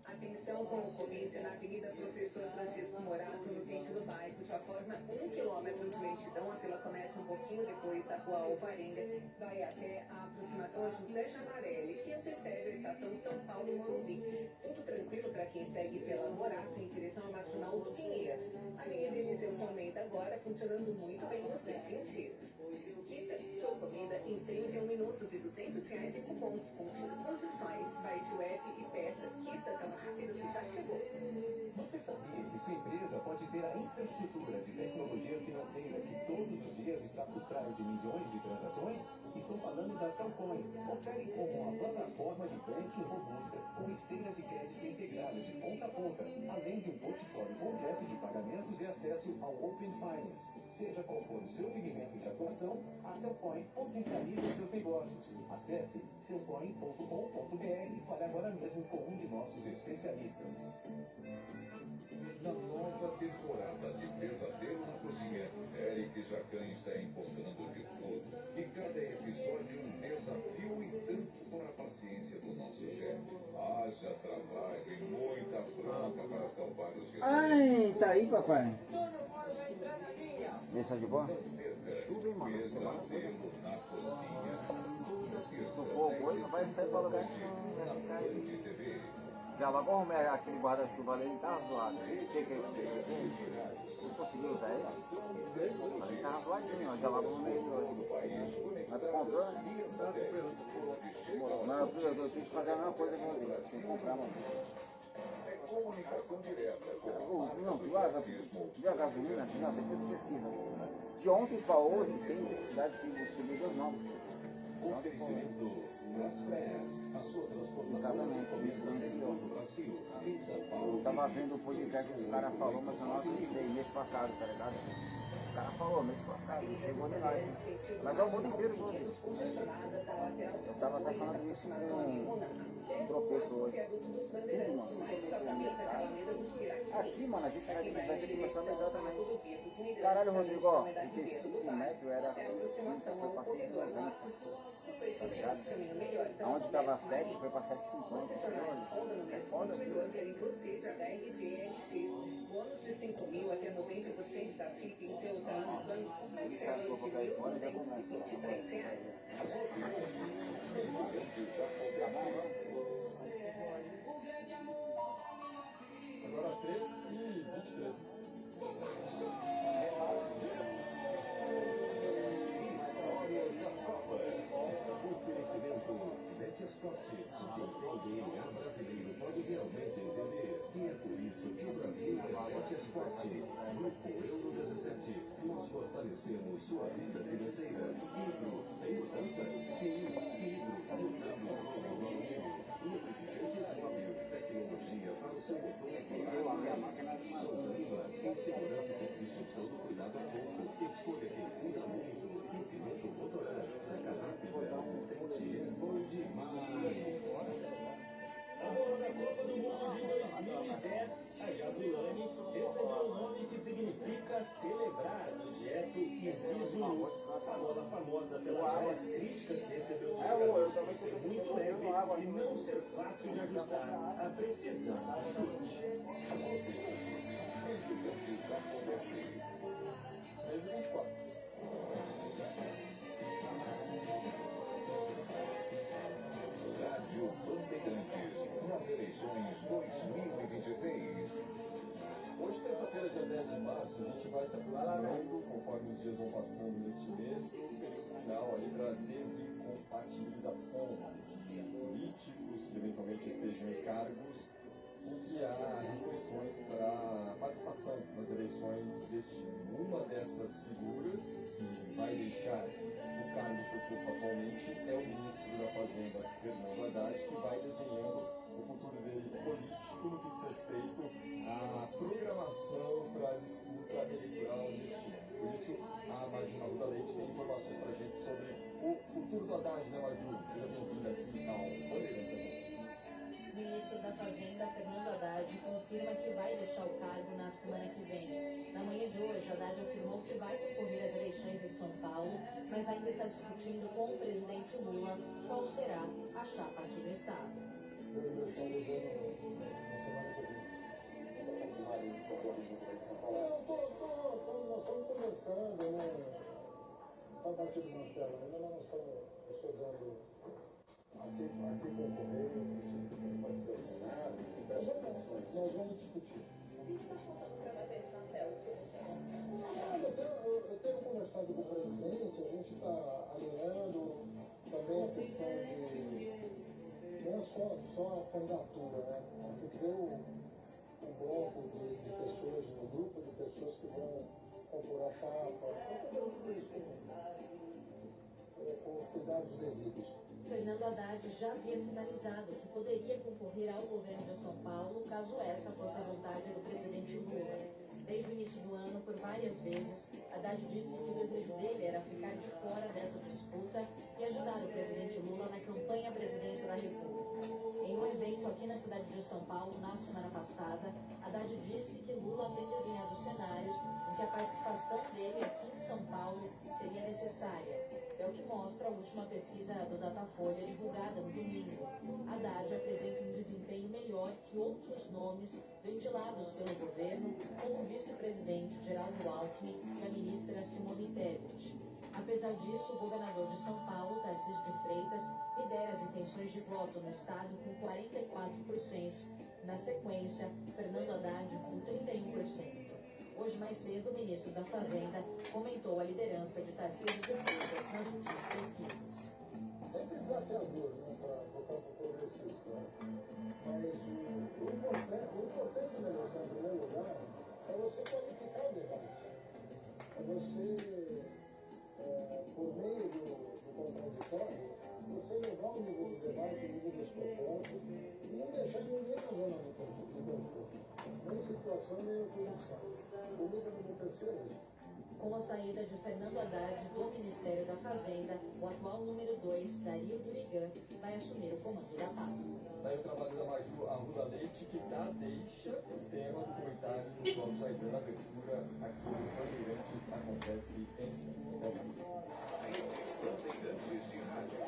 Atenção com o ocorrência na Avenida Professor Francisco Morato, no sentido bairro, já forma 1 quilômetro de lentidão. A fila começa um pouquinho depois da rua Alvarenga, vai até a aproximação a José Chavarelli, que antecede a estação São Paulo Morumbi. Tudo tranquilo para quem segue pela Morato em direção à Marginal do Pinheiros. A linha de Eliseu Almeida agora funcionando muito bem nos dois sentidos. Quita sua comida em 31 minutos e R$200 em cupons com condições. Baixe o app e peça. Quita tão rápido que já chegou. Você sabia que sua empresa pode ter a infraestrutura de tecnologia financeira que todos os dias está por trás de milhões de transações? Estou falando da Cellcoin. Opere como uma plataforma de banking robusta com esteira de crédito integrada de ponta a ponta, além de um portfólio completo de pagamentos e acesso ao Open Finance. Seja qual for o seu segmento de atuação, a Cellcoin potencializa seus negócios. Acesse cellcoin.com.br e fale agora mesmo com um de nossos especialistas. Na nova temporada de Pesadelo na Cozinha, Eric Jacan está encontrando de tudo. E cada episódio um desafio e tanto para a paciência do nosso chefe. Haja trabalho e muita bronca para salvar os restaurantes. Ai, tá aí, papai. Esse é de boa? Pesadelo na Cozinha. Sufou o boi, não vai sair pra lugar nenhum, vai ficar aí. Já logo arrumei aquele guarda-chuva ali, ele tava zoado. Não conseguiu usar ele? Mas ele tava zoadinho, ó. Já logo arrumei ele hoje. Mas tu comprou, né? Não, eu tenho que fazer a mesma coisa que eu tenho que comprar, mano. Comunicação direta. Não, tu viu a gasolina? Não, você tem pesquisa. De ontem para hoje tem intensidade que subiu 2 nomes. Oferecimento Transpress, a sua transformação. Exatamente, me influenciou. Eu tava vendo o podcast que os caras falaram, mas eu não acreditei mês passado, tá ligado? Os caras falaram mês passado, chegou de lá. Mas é o mundo inteiro todo. Eu tava até falando isso com um tropeço hoje. Aqui, mano, a gente vai ter que começar a medir também. Caralho, Rodrigo, ó, de 5 metros era 6,30, foi pra 6,90. Tá ligado? Aonde tava 7, foi pra 7,50. É foda, viu? Bônus de 5 mil até 90% da FIP em seu usado planos completamente de R$ 23. Agora 3h23. Histórias das Copas. Oferecimento Netescote. Quem tem DNA brasileiro pode realmente entender. E é por isso que o Brasil é Netescote. Grupo Euro 17. Nós fortalecemos sua vida financeira. Hidro. Mudança? Sim. Hidro. Mudando. Lubrificantes móvel. Tecnologia para o seu motor. Souza Lima. Em segurança e serviços, todo cuidado é pouco. Escolha quem cuida muito. Cimento Motorã. Saca rápida. Assistente. Bom demais. A dona da Copa do Mundo de 2010, a Jazulani, recebeu o nome que significa celebrar. O objeto exige a bola famosa pelas várias críticas que recebeu do jogador por ser muito leve e não ser fácil de ajustar a precisão do chute. 3h24. Rádio Bandeirantes, nas eleições 2026. Hoje, terça-feira, dia 10 de março, a gente vai se aproximando, conforme os dias vão passando neste mês, o período final ali para desincompatibilização de políticos que eventualmente estejam em cargos, em que há restrições para participação nas eleições deste ano. Uma dessas figuras que vai deixar o cargo que ocupa atualmente é o ministro da Fazenda, Fernando Haddad, que vai desenhando o futuro dele político no que diz respeito à programação para a disputa eleitoral neste ano. Por isso, a Marginal Ruda Leite tem informações para a gente sobre o futuro do Haddad, né, Maju? Seja bem-vinda aqui ao Bandeirantes. O ministro da Fazenda, Fernando Haddad, confirma que vai deixar o cargo na semana que vem. Na manhã de hoje, Haddad afirmou que vai concorrer às eleições em São Paulo, mas ainda está discutindo com o presidente Lula qual será a chapa aqui no estado. Nós estamos conversando, né? Está batido na tela, ainda não estamos chegando aqui concorrer, isso pode ser assinado, nós discutir. O que está faltando para bater esse papel, Eu tenho conversado com o presidente, a gente está alinhando também a questão de. Não é só a candidatura, né? Tem que ver o bloco de pessoas, o grupo de pessoas que vão compor a chapa, com os cuidados devidos. Fernando Haddad já havia sinalizado que poderia concorrer ao governo de São Paulo caso essa fosse a vontade do presidente Lula. Desde o início do ano, por várias vezes, Haddad disse que o desejo dele era ficar de fora dessa disputa e ajudar o presidente Lula na campanha à presidência da República. Em um evento aqui na cidade de São Paulo, na semana passada, Haddad disse que Lula tem desenhado cenários em que a participação dele aqui em São Paulo seria necessária. É o que mostra a última pesquisa do Datafolha divulgada no domingo. Haddad apresenta um desempenho melhor que outros nomes ventilados pelo governo, como o vice-presidente Geraldo Alckmin e a ministra Simone Tebet. Apesar disso, o governador de São Paulo, Tarcísio de Freitas, lidera as intenções de voto no estado com 44%. Na sequência, Fernando Haddad com 31%. Hoje mais cedo, o ministro da Fazenda comentou a liderança de Tarcísio de Freitas nas últimas pesquisas. Sempre desafiador, né, para o progressista. Mas o importante da eleição, em primeiro lugar, é você qualificar o debate. É você, por meio do contraditório, você levar o nível do debate, o nível das propostas, e não deixar ninguém na zona de conforto. Nem situação, nem oposição. Comigo não acontecer isso. Com a saída de Fernando Haddad do Ministério da Fazenda, o atual número 2, Dario Durigan, vai assumir o comando da pasta. Daí o trabalho da Maju Arruda Leite, que deixa o tema do comentário do Bloco Saída da Abertura aqui no Bandeirantes, acontece em São Paulo. Bandeirantes de rádio.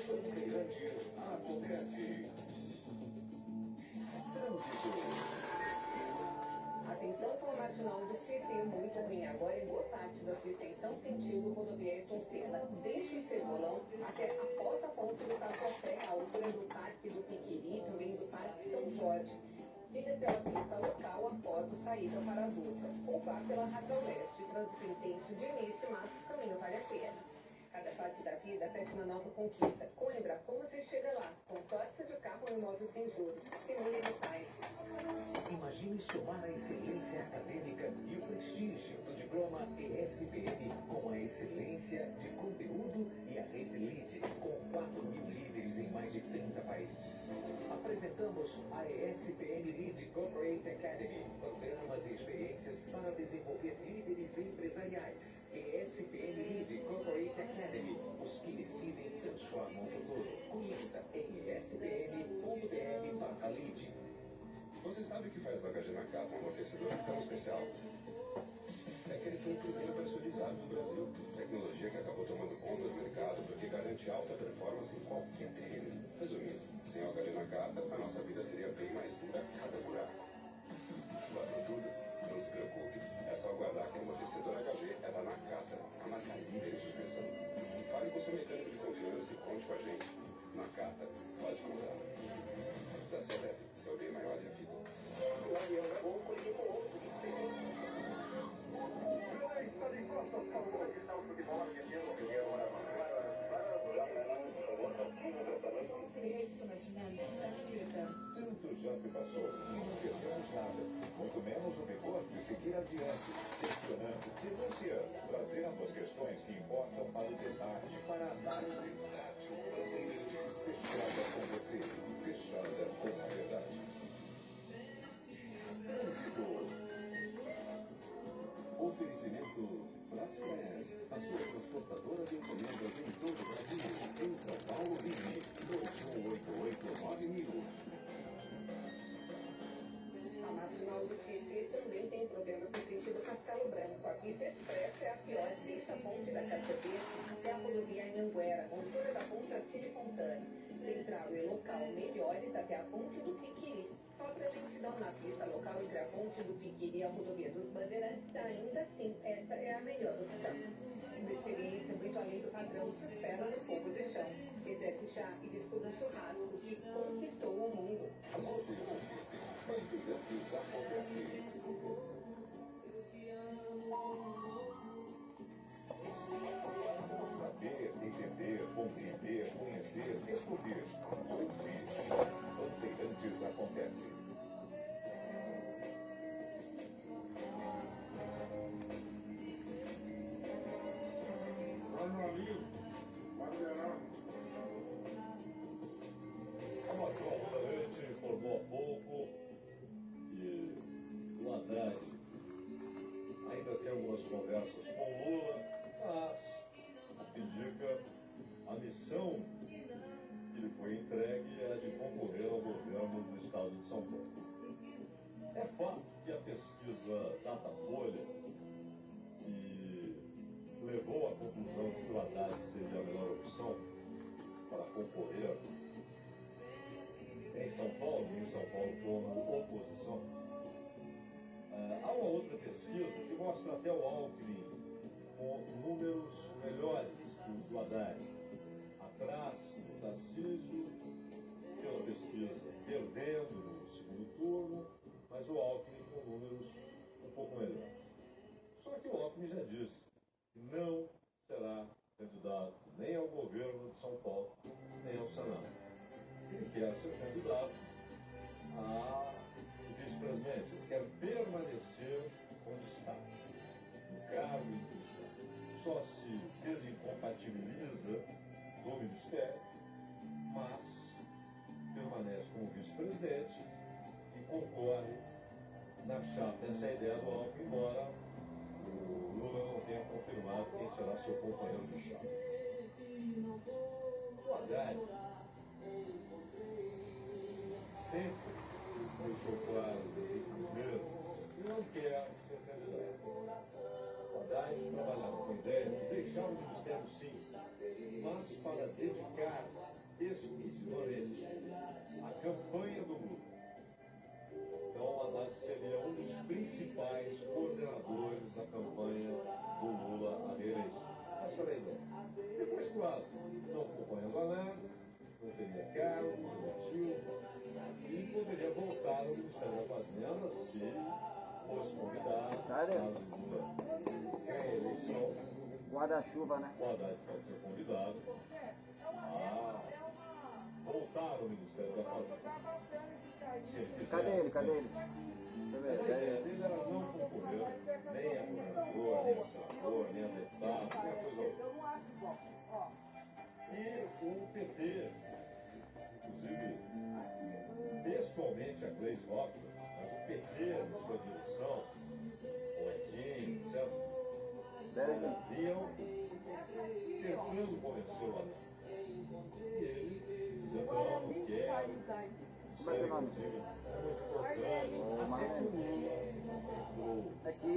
Bandeirantes acontece. Atenção com a marginal do Tietê, muito ruim agora em boa parte da sua extensão sentido rodoviária Tontela. Desde o Cedolão até a porta-ponte do Tatuapé, a altura do Parque do Piquiri, também do Parque São Jorge. Siga pela pista local após a saída para a Dutra. Ou vá pela Radial Leste, trânsito intenso de início, mas também não vale a pena. Cada fase da vida peça uma nova conquista. Lembra como você chega lá. Consórcio de carro em modo sem juros. Simule no site. Imagine somar a excelência acadêmica e o prestígio do diploma ESPM com a excelência de conteúdo e a rede LEAD com 4.000 líderes em mais de 30 países. Apresentamos a ESPM LEAD Corporate Academy, programas e experiências para desenvolver líderes empresariais. ESPM LEAD Corporate Academy, os que decidem e transformam o futuro. Conheça em espm.br/lead. Você sabe o que faz bagagem na Cato um amortecedor tão especial? É que ele foi o primeiro pressurizado do Brasil. Tecnologia que acabou tomando conta do mercado porque garante alta performance em qualquer terreno. Resumindo, sem o HG Nakata, a nossa vida seria bem mais dura a cada buraco. Guardou tudo? Não se preocupe. É só guardar que o amortecedor HG é da Nakata, a marca líder em suspensão. Fale com o seu mecânico de confiança e conte com a gente. Nakata, pode contar. Se acelere, seu bem maior e a vida. Tanto já se passou e não perdemos nada. Muito menos o rigor de seguir adiante, questionando, denunciando, trazendo as questões que importam para o debate, para a análise. Bandeirantes fechada com você, fechada com a verdade. Oferecimento Braspress, a sua transportadora de encomendas em todo o Brasil. Em São Paulo, ligue 21889000. A marginal do Tietê também tem problemas no sentido Castelo Branco. A pista expressa é a pior desde a ponte da Caçapê até a rodovia Anhanguera, altura da ponte Artílio Fontana. Central e local melhores até a ponte do Piquiri. Só para lentidão na pista local entre a ponte do Piquiri e a rodovia dos Bandeirantes, ainda assim, essa é a melhor opção. Uma experiência muito além do padrão se espera no fogo de chão. Exerce chá e disputa churrasco que conquistou Saber, entender, compreender, conhecer, descobrir, ouvir. Bandeirantes acontece. A Major Rodante informou há pouco que o Haddad ainda tem algumas conversas com o Lula, mas o que indica a missão que lhe foi entregue é de concorrer ao governo do estado de São Paulo. É fato que a pesquisa Datafolha, que levou à conclusão de que o Haddad seria a melhor opção para concorrer em São Paulo como oposição. Há uma outra pesquisa que mostra até o Alckmin com números melhores que os do Haddad, atrás do Tarcísio, pela pesquisa perdendo no segundo turno, mas o Alckmin com números um pouco melhores. Só que o Alckmin já disse que não será candidato nem ao governo de São Paulo, nem ao Senado. Ele quer ser candidato a vice-presidente, ele quer permanecer onde está, no cargo em que está. Só se desincompatibiliza do ministério, mas permanece como vice-presidente e concorre na chapa. Essa é a ideia do Alckmin, embora o Lula não tenha confirmado quem será seu companheiro de chapa. O Haddad sempre deixou claro desde o primeiro que não quer ser candidato. O Haddad trabalhava com a ideia de deixar o ministério sim, mas para dedicar-se exclusivamente à campanha do Lula. Então o Haddad seria um dos principais coordenadores da campanha do Lula à reeleição. Essa era a ideia. Depois, claro, não acompanhando a nada, não teria cargo, motivo, e poderia voltar ao Ministério da Fazenda se fosse convidado, caso Lula ganhe a eleição. Guarda-chuva, né? O Haddad pode ser convidado a voltar ao Ministério da Fazenda. Se ele quiser. Cadê ele? Cadê ele? Deixa eu ver. Mas a ideia dele era não concorrer nem a governador, nem a senador, nem a deputado, nem a coisa outra. E o PT, inclusive, pessoalmente a Gleisi Hoffmann, mas o PT, na sua direção, o Edinho, etc., vinham tentando convencer o Haddad. E ele dizia, não quero. Como é que é o nome? Aqui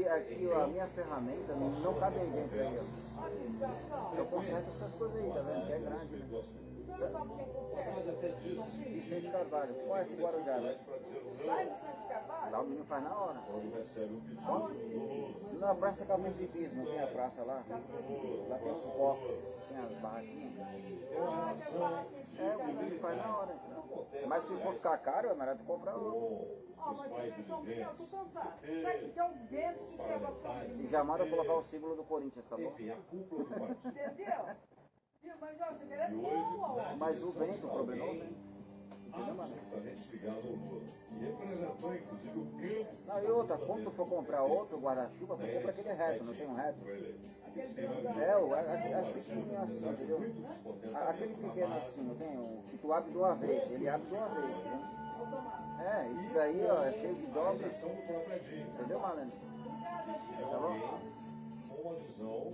a minha ferramenta não cabe aí dentro aí, ó. Eu conserto essas coisas aí, tá vendo? Que é grande, né? Vicente Carvalho, tu conhece Guarujá, né? Lá o menino faz na hora. Na Praça Caminhos de Piso, não tem a praça lá? Lá tem os boxes, tem as barraquinhas. É, o menino faz na hora. Mas se for ficar caro, é melhor tu comprar outro. E já manda colocar o símbolo do Corinthians, tá bom? Entendeu? Mas ó, você quer bom, mas o vento, o problema é o vento. Absolutamente ligado ao Lula. E representou, inclusive, o campo. Não, e outra, quando tu for comprar outro guarda-chuva, tu compra aquele reto, não tem um reto? É, aquele pequenininho assim, entendeu? Aquele pequeno assim, não tem? O que tu abre de uma vez, ele abre de uma vez, entendeu? É, isso daí, ó, é cheio de dobra. Entendeu, Marlene? Tá bom? Com uma visão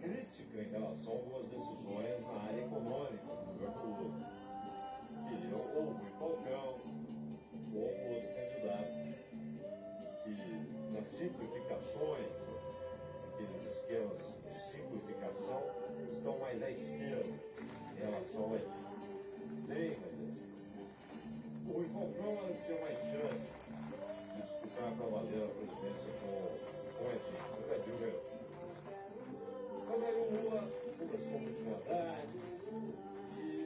crítica em relação a algumas decisões na área econômica do governo Lula. Que ou o Rui Falcão, ou outro candidato, que nas simplificações, aqueles esquemas de simplificação, estão mais à esquerda em relação ao Edinho. Bem mais à esquerda. O Rui Falcão tinha mais chance de disputar para valer a presidência com o Edinho. O Edinho ganhou. Mas aí o Lula começou muito com Haddad, e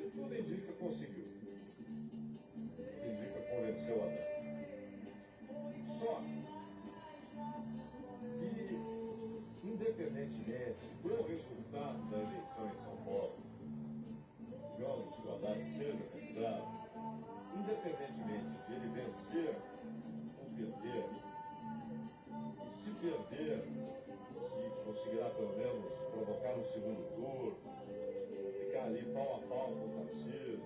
candidato seja candidato, independentemente de ele vencer ou perder, e se perder, se conseguirá pelo menos provocar um segundo turno, ficar ali pau a pau com o partido,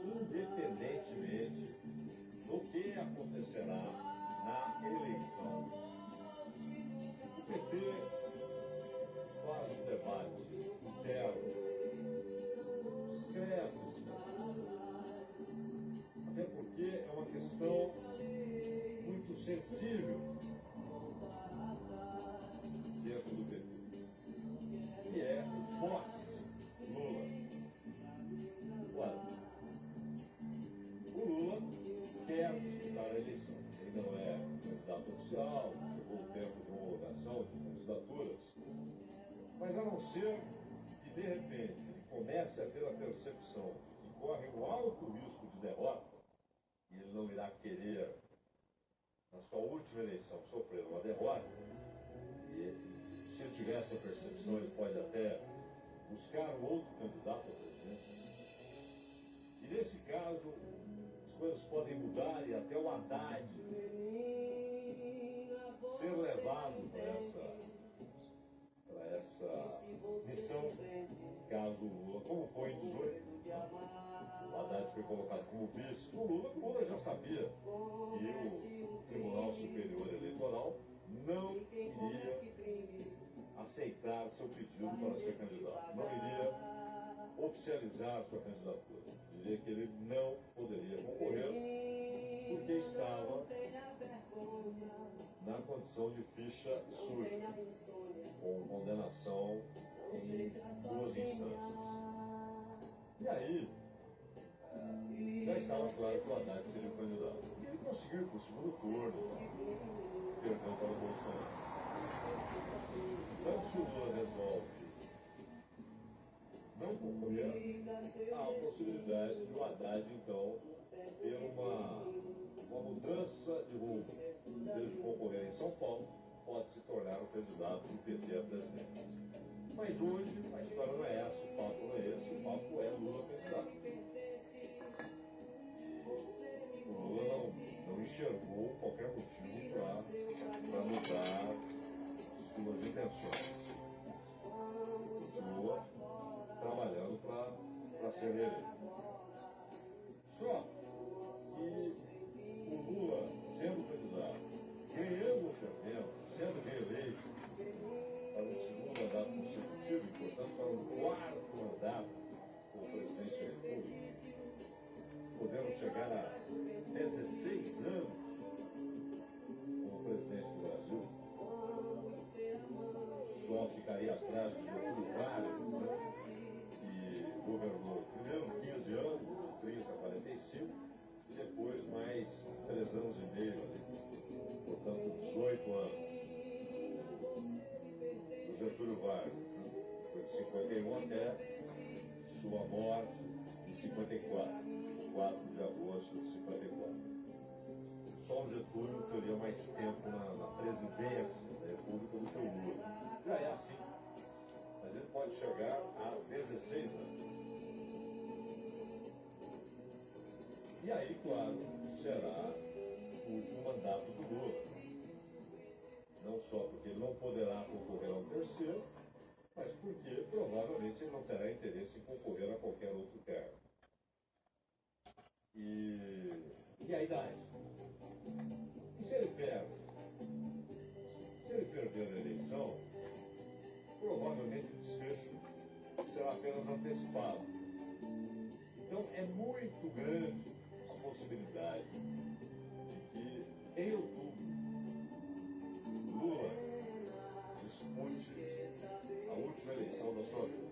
independentemente do que acontecerá na eleição. O PT faz um debate interno, discreto, até porque é uma questão muito sensível dentro do PT, que é o pós-Lula. Olha, o Lula quer disputar a eleição, ainda não é candidato oficial, chegou o tempo de homologação de candidaturas, mas a não ser que de repente ele comece a ter a percepção de que corre um alto risco de derrota, e ele não irá querer, na sua última eleição, sofrer uma derrota, e se ele tiver essa percepção, ele pode até buscar um outro candidato a presidente. E nesse caso, as coisas podem mudar e até o Haddad ser levado para essa missão, caso o Lula, como foi em 18, o Haddad foi colocado como vice do Lula, o Lula já sabia que o Tribunal Superior Eleitoral não iria aceitar seu pedido para ser candidato, não iria oficializar sua candidatura, diria que ele não poderia concorrer porque estava na condição de ficha suja, com condenação em 2 instâncias. E aí, já estava claro que o Haddad seria o candidato. E ele conseguiu ir para o segundo turno, perdeu para o Bolsonaro. Então, se o Lula resolve não concorrer, há a possibilidade de o Haddad, então, ter uma mudança de rumo. Em vez de concorrer em São Paulo, pode se tornar o candidato do PT a presidente. Mas hoje a história não é essa, o papo não é esse, o papo é Lula candidato. O Lula não enxergou qualquer motivo para mudar suas intenções. Continua trabalhando para ser eleito. Só que o Lula, sendo candidato, ganhando ou perdendo, sendo reeleito para um segundo mandato consecutivo, e portanto para um 4º mandato como presidente da República, podendo chegar a 16 anos como presidente do Brasil, só ficaria atrás de Getúlio Vargas, né, que governou primeiro 15 anos, 30 a 45, e depois mais 3 anos e meio ali, portanto 18 anos. O Getúlio Vargas, né, foi de 51 até sua morte em 54, 4 de agosto de 54. Só o Getúlio teria mais tempo na presidência da República do que o Lula. Já é assim, mas ele pode chegar a 16 anos. E aí, claro, será o último mandato do Lula. Não só porque ele não poderá concorrer ao terceiro, mas porque provavelmente ele não terá interesse em concorrer a qualquer outro cargo. E a idade? E se ele perde? Se ele perder a eleição, provavelmente o desfecho será apenas antecipado. Então é muito grande a possibilidade de que em outubro Lula dispute a última eleição da sua vida.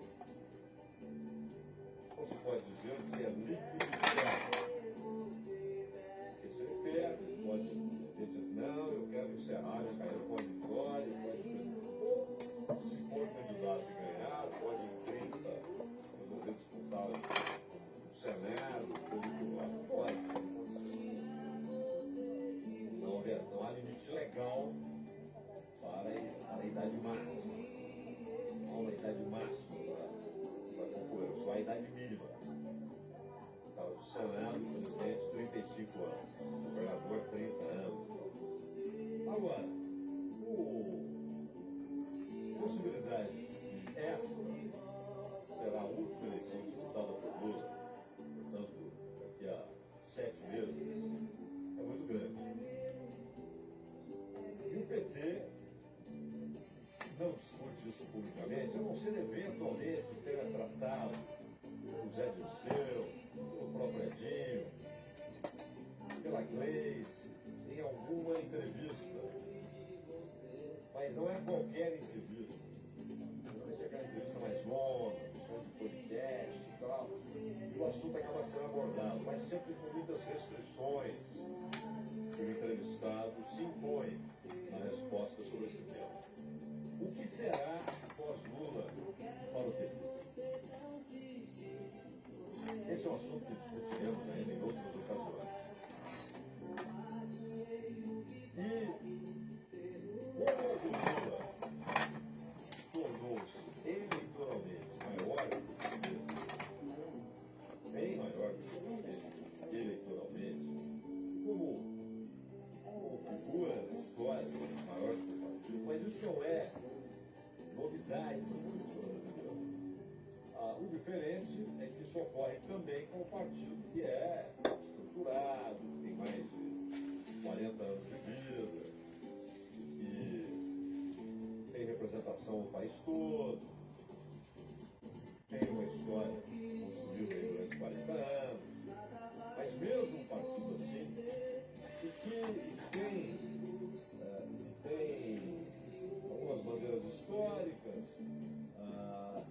Não se pode dizer que é líquido e certo. Porque se ele perde, ele pode dizer, não, eu quero encerrar minha carreira com a vitória, se for candidato e ganhar, pode em 30 resolver disputar o Senado, pode. Não há limite legal para a idade máxima. Não há uma idade máxima para concorrer, só a idade mínima. governador 30 anos. Agora, possibilidade de essa será a última eleição disputada por Lula, portanto, daqui a 7 meses, é muito grande. E o PT não discute isso publicamente, a não ser eventualmente tenha tratado o Zé Dirceu, o próprio Edinho, pela Gleice, em alguma entrevista. Mas não é qualquer entrevista. Normalmente é aquela entrevista mais longa, de podcast e tal. E o assunto acaba sendo abordado, mas sempre com muitas restrições. O entrevistado se impõe na resposta sobre esse tema. O que será pós-Lula para o PT? Esse é um assunto que discutiremos ainda em outras ocasiões. E como o Lula tornou-se eleitoralmente maior do que o PT, bem maior do que o PT, eleitoralmente, como figura histórica maior do que o partido, mas isso não é novidade na política brasileira. O diferente é que isso ocorre também com o partido que é estruturado, que tem mais de 40 anos de vida, que tem representação no país todo, tem uma história construída durante 40 anos, mas mesmo um partido assim, que tem algumas bandeiras históricas,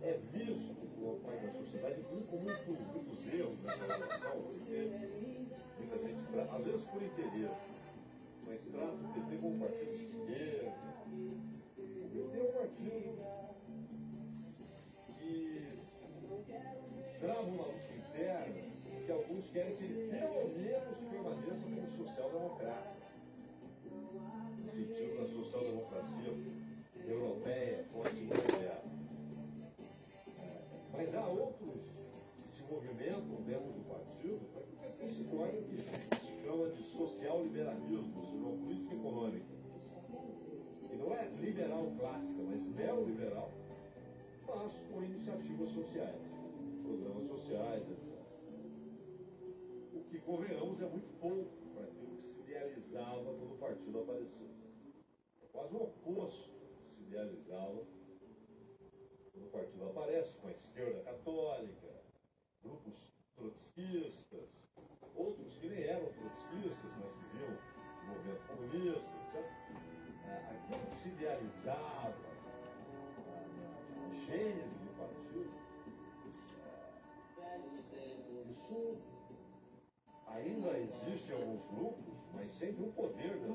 é visto por parte da sociedade com muitos erros nessa relação, porque muita gente, às vezes por interesse, mas trata o PT como um partido de esquerda. O PT é um partido que trava uma luta interna que alguns querem que ele pelo menos permaneça como social-democrata. No sentido da social-democracia europeia, pós-moderna. Mas há outros que se movimentam dentro do partido para que o PT se torne o que se chama de social-liberalismo, ou seja, uma política econômica. E não é liberal clássica, mas neoliberal, mas com iniciativas sociais, programas sociais, etc. O que, convenhamos, é muito pouco para aquilo que se idealizava quando o partido apareceu. É quase o oposto que se idealizava quando o partido aparece, com a esquerda católica, grupos trotskistas, outros que nem eram trotskistas, mas que viam o movimento comunista, etc. Aquilo que se idealizava, a gênese do partido, isso ainda existe em alguns grupos, mas sempre o poder da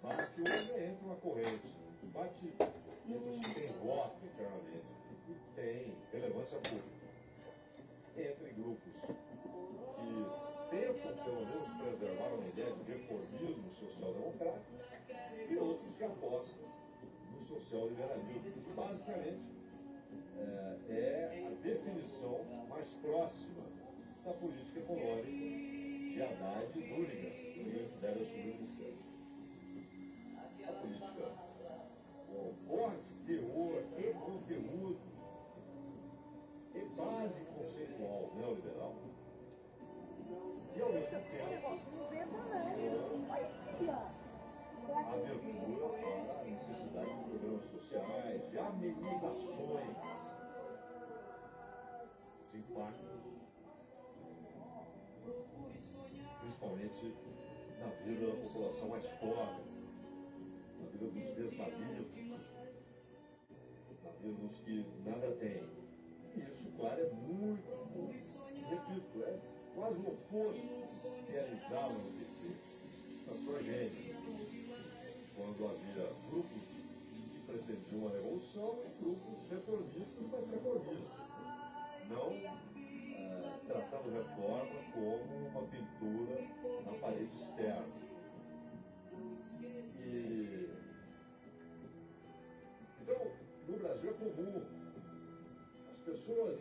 bate hoje entre uma corrente, bate entre os que têm voto internamente e tem relevância pública, entre grupos que tentam pelo menos preservar uma ideia de reformismo social-democrático e outros que apostam no social-liberalismo, que basicamente é a definição mais próxima da política econômica de Haddad e Duriga, que deve assumir o ministério. A política com forte teor e conteúdo e base conceitual neoliberal e ao mesmo tempo a abertura para a necessidade de programas sociais, de amenizações dos impactos, principalmente na vida da população mais pobre, na vida dos desvalidos, na vida dos que nada têm. E isso, claro, é muito, repito, é quase o oposto que realizava no PT, na sua gente, quando havia grupos que pretendiam uma revolução e grupos reformistas, mas reformistas, não tratando reforma como uma pintura na parede externa. Então, no Brasil é comum as pessoas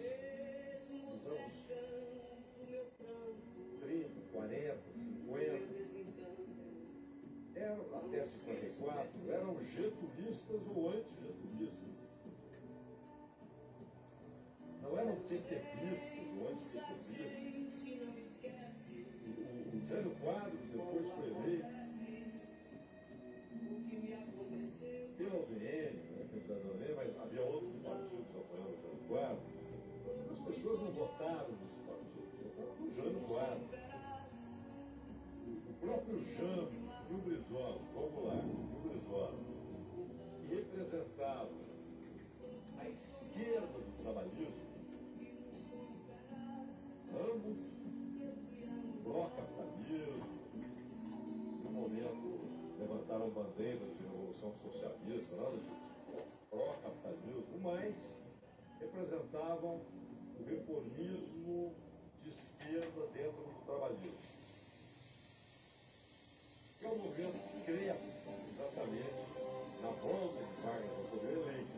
nos anos 40, 50. Até 54, eram getulistas ou antigetulistas. Não eram petepistas ou antipetepistas. O Jânio Quadros depois foi eleito pela UDN, mas havia outros partidos apoiando o Jânio Quadros. As pessoas não votaram nos partidos, votaram no Jânio Quadros. O próprio Jânio e o Brizola, vamos lá, o Brizola, que representava a esquerda do trabalhismo, ambos pró-capitalismo, no momento levantaram bandeiras de revolução socialista, nada disso, pró-capitalismo, mas representavam o reformismo de esquerda dentro do trabalhismo. Que é um movimento que cresce exatamente na volta de Vargas ao poder eleito.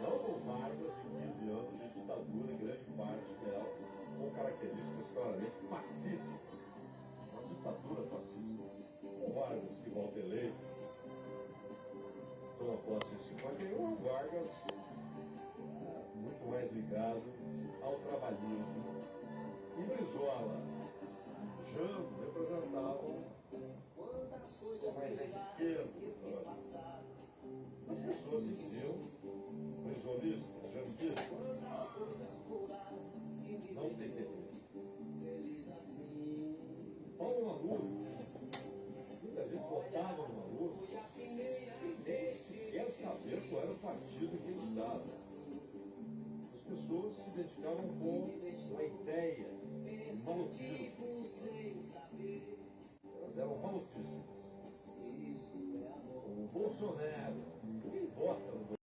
Não com Vargas de 15 anos de ditadura, grande parte dela, com características claramente fascistas. Uma ditadura fascista. O Vargas que volta eleito, toma posse em 51, Vargas muito mais ligado ao trabalhismo. E Brizola, Jango representavam mais à esquerda. As pessoas diziam brisolista, janguista, não petista. Paulo Maluf, muita gente votava no Maluf sem sequer saber qual era o partido que ele estava. As pessoas se identificavam com a ideia do malufismo. Elas eram malufistas. O Bolsonaro, quem vota no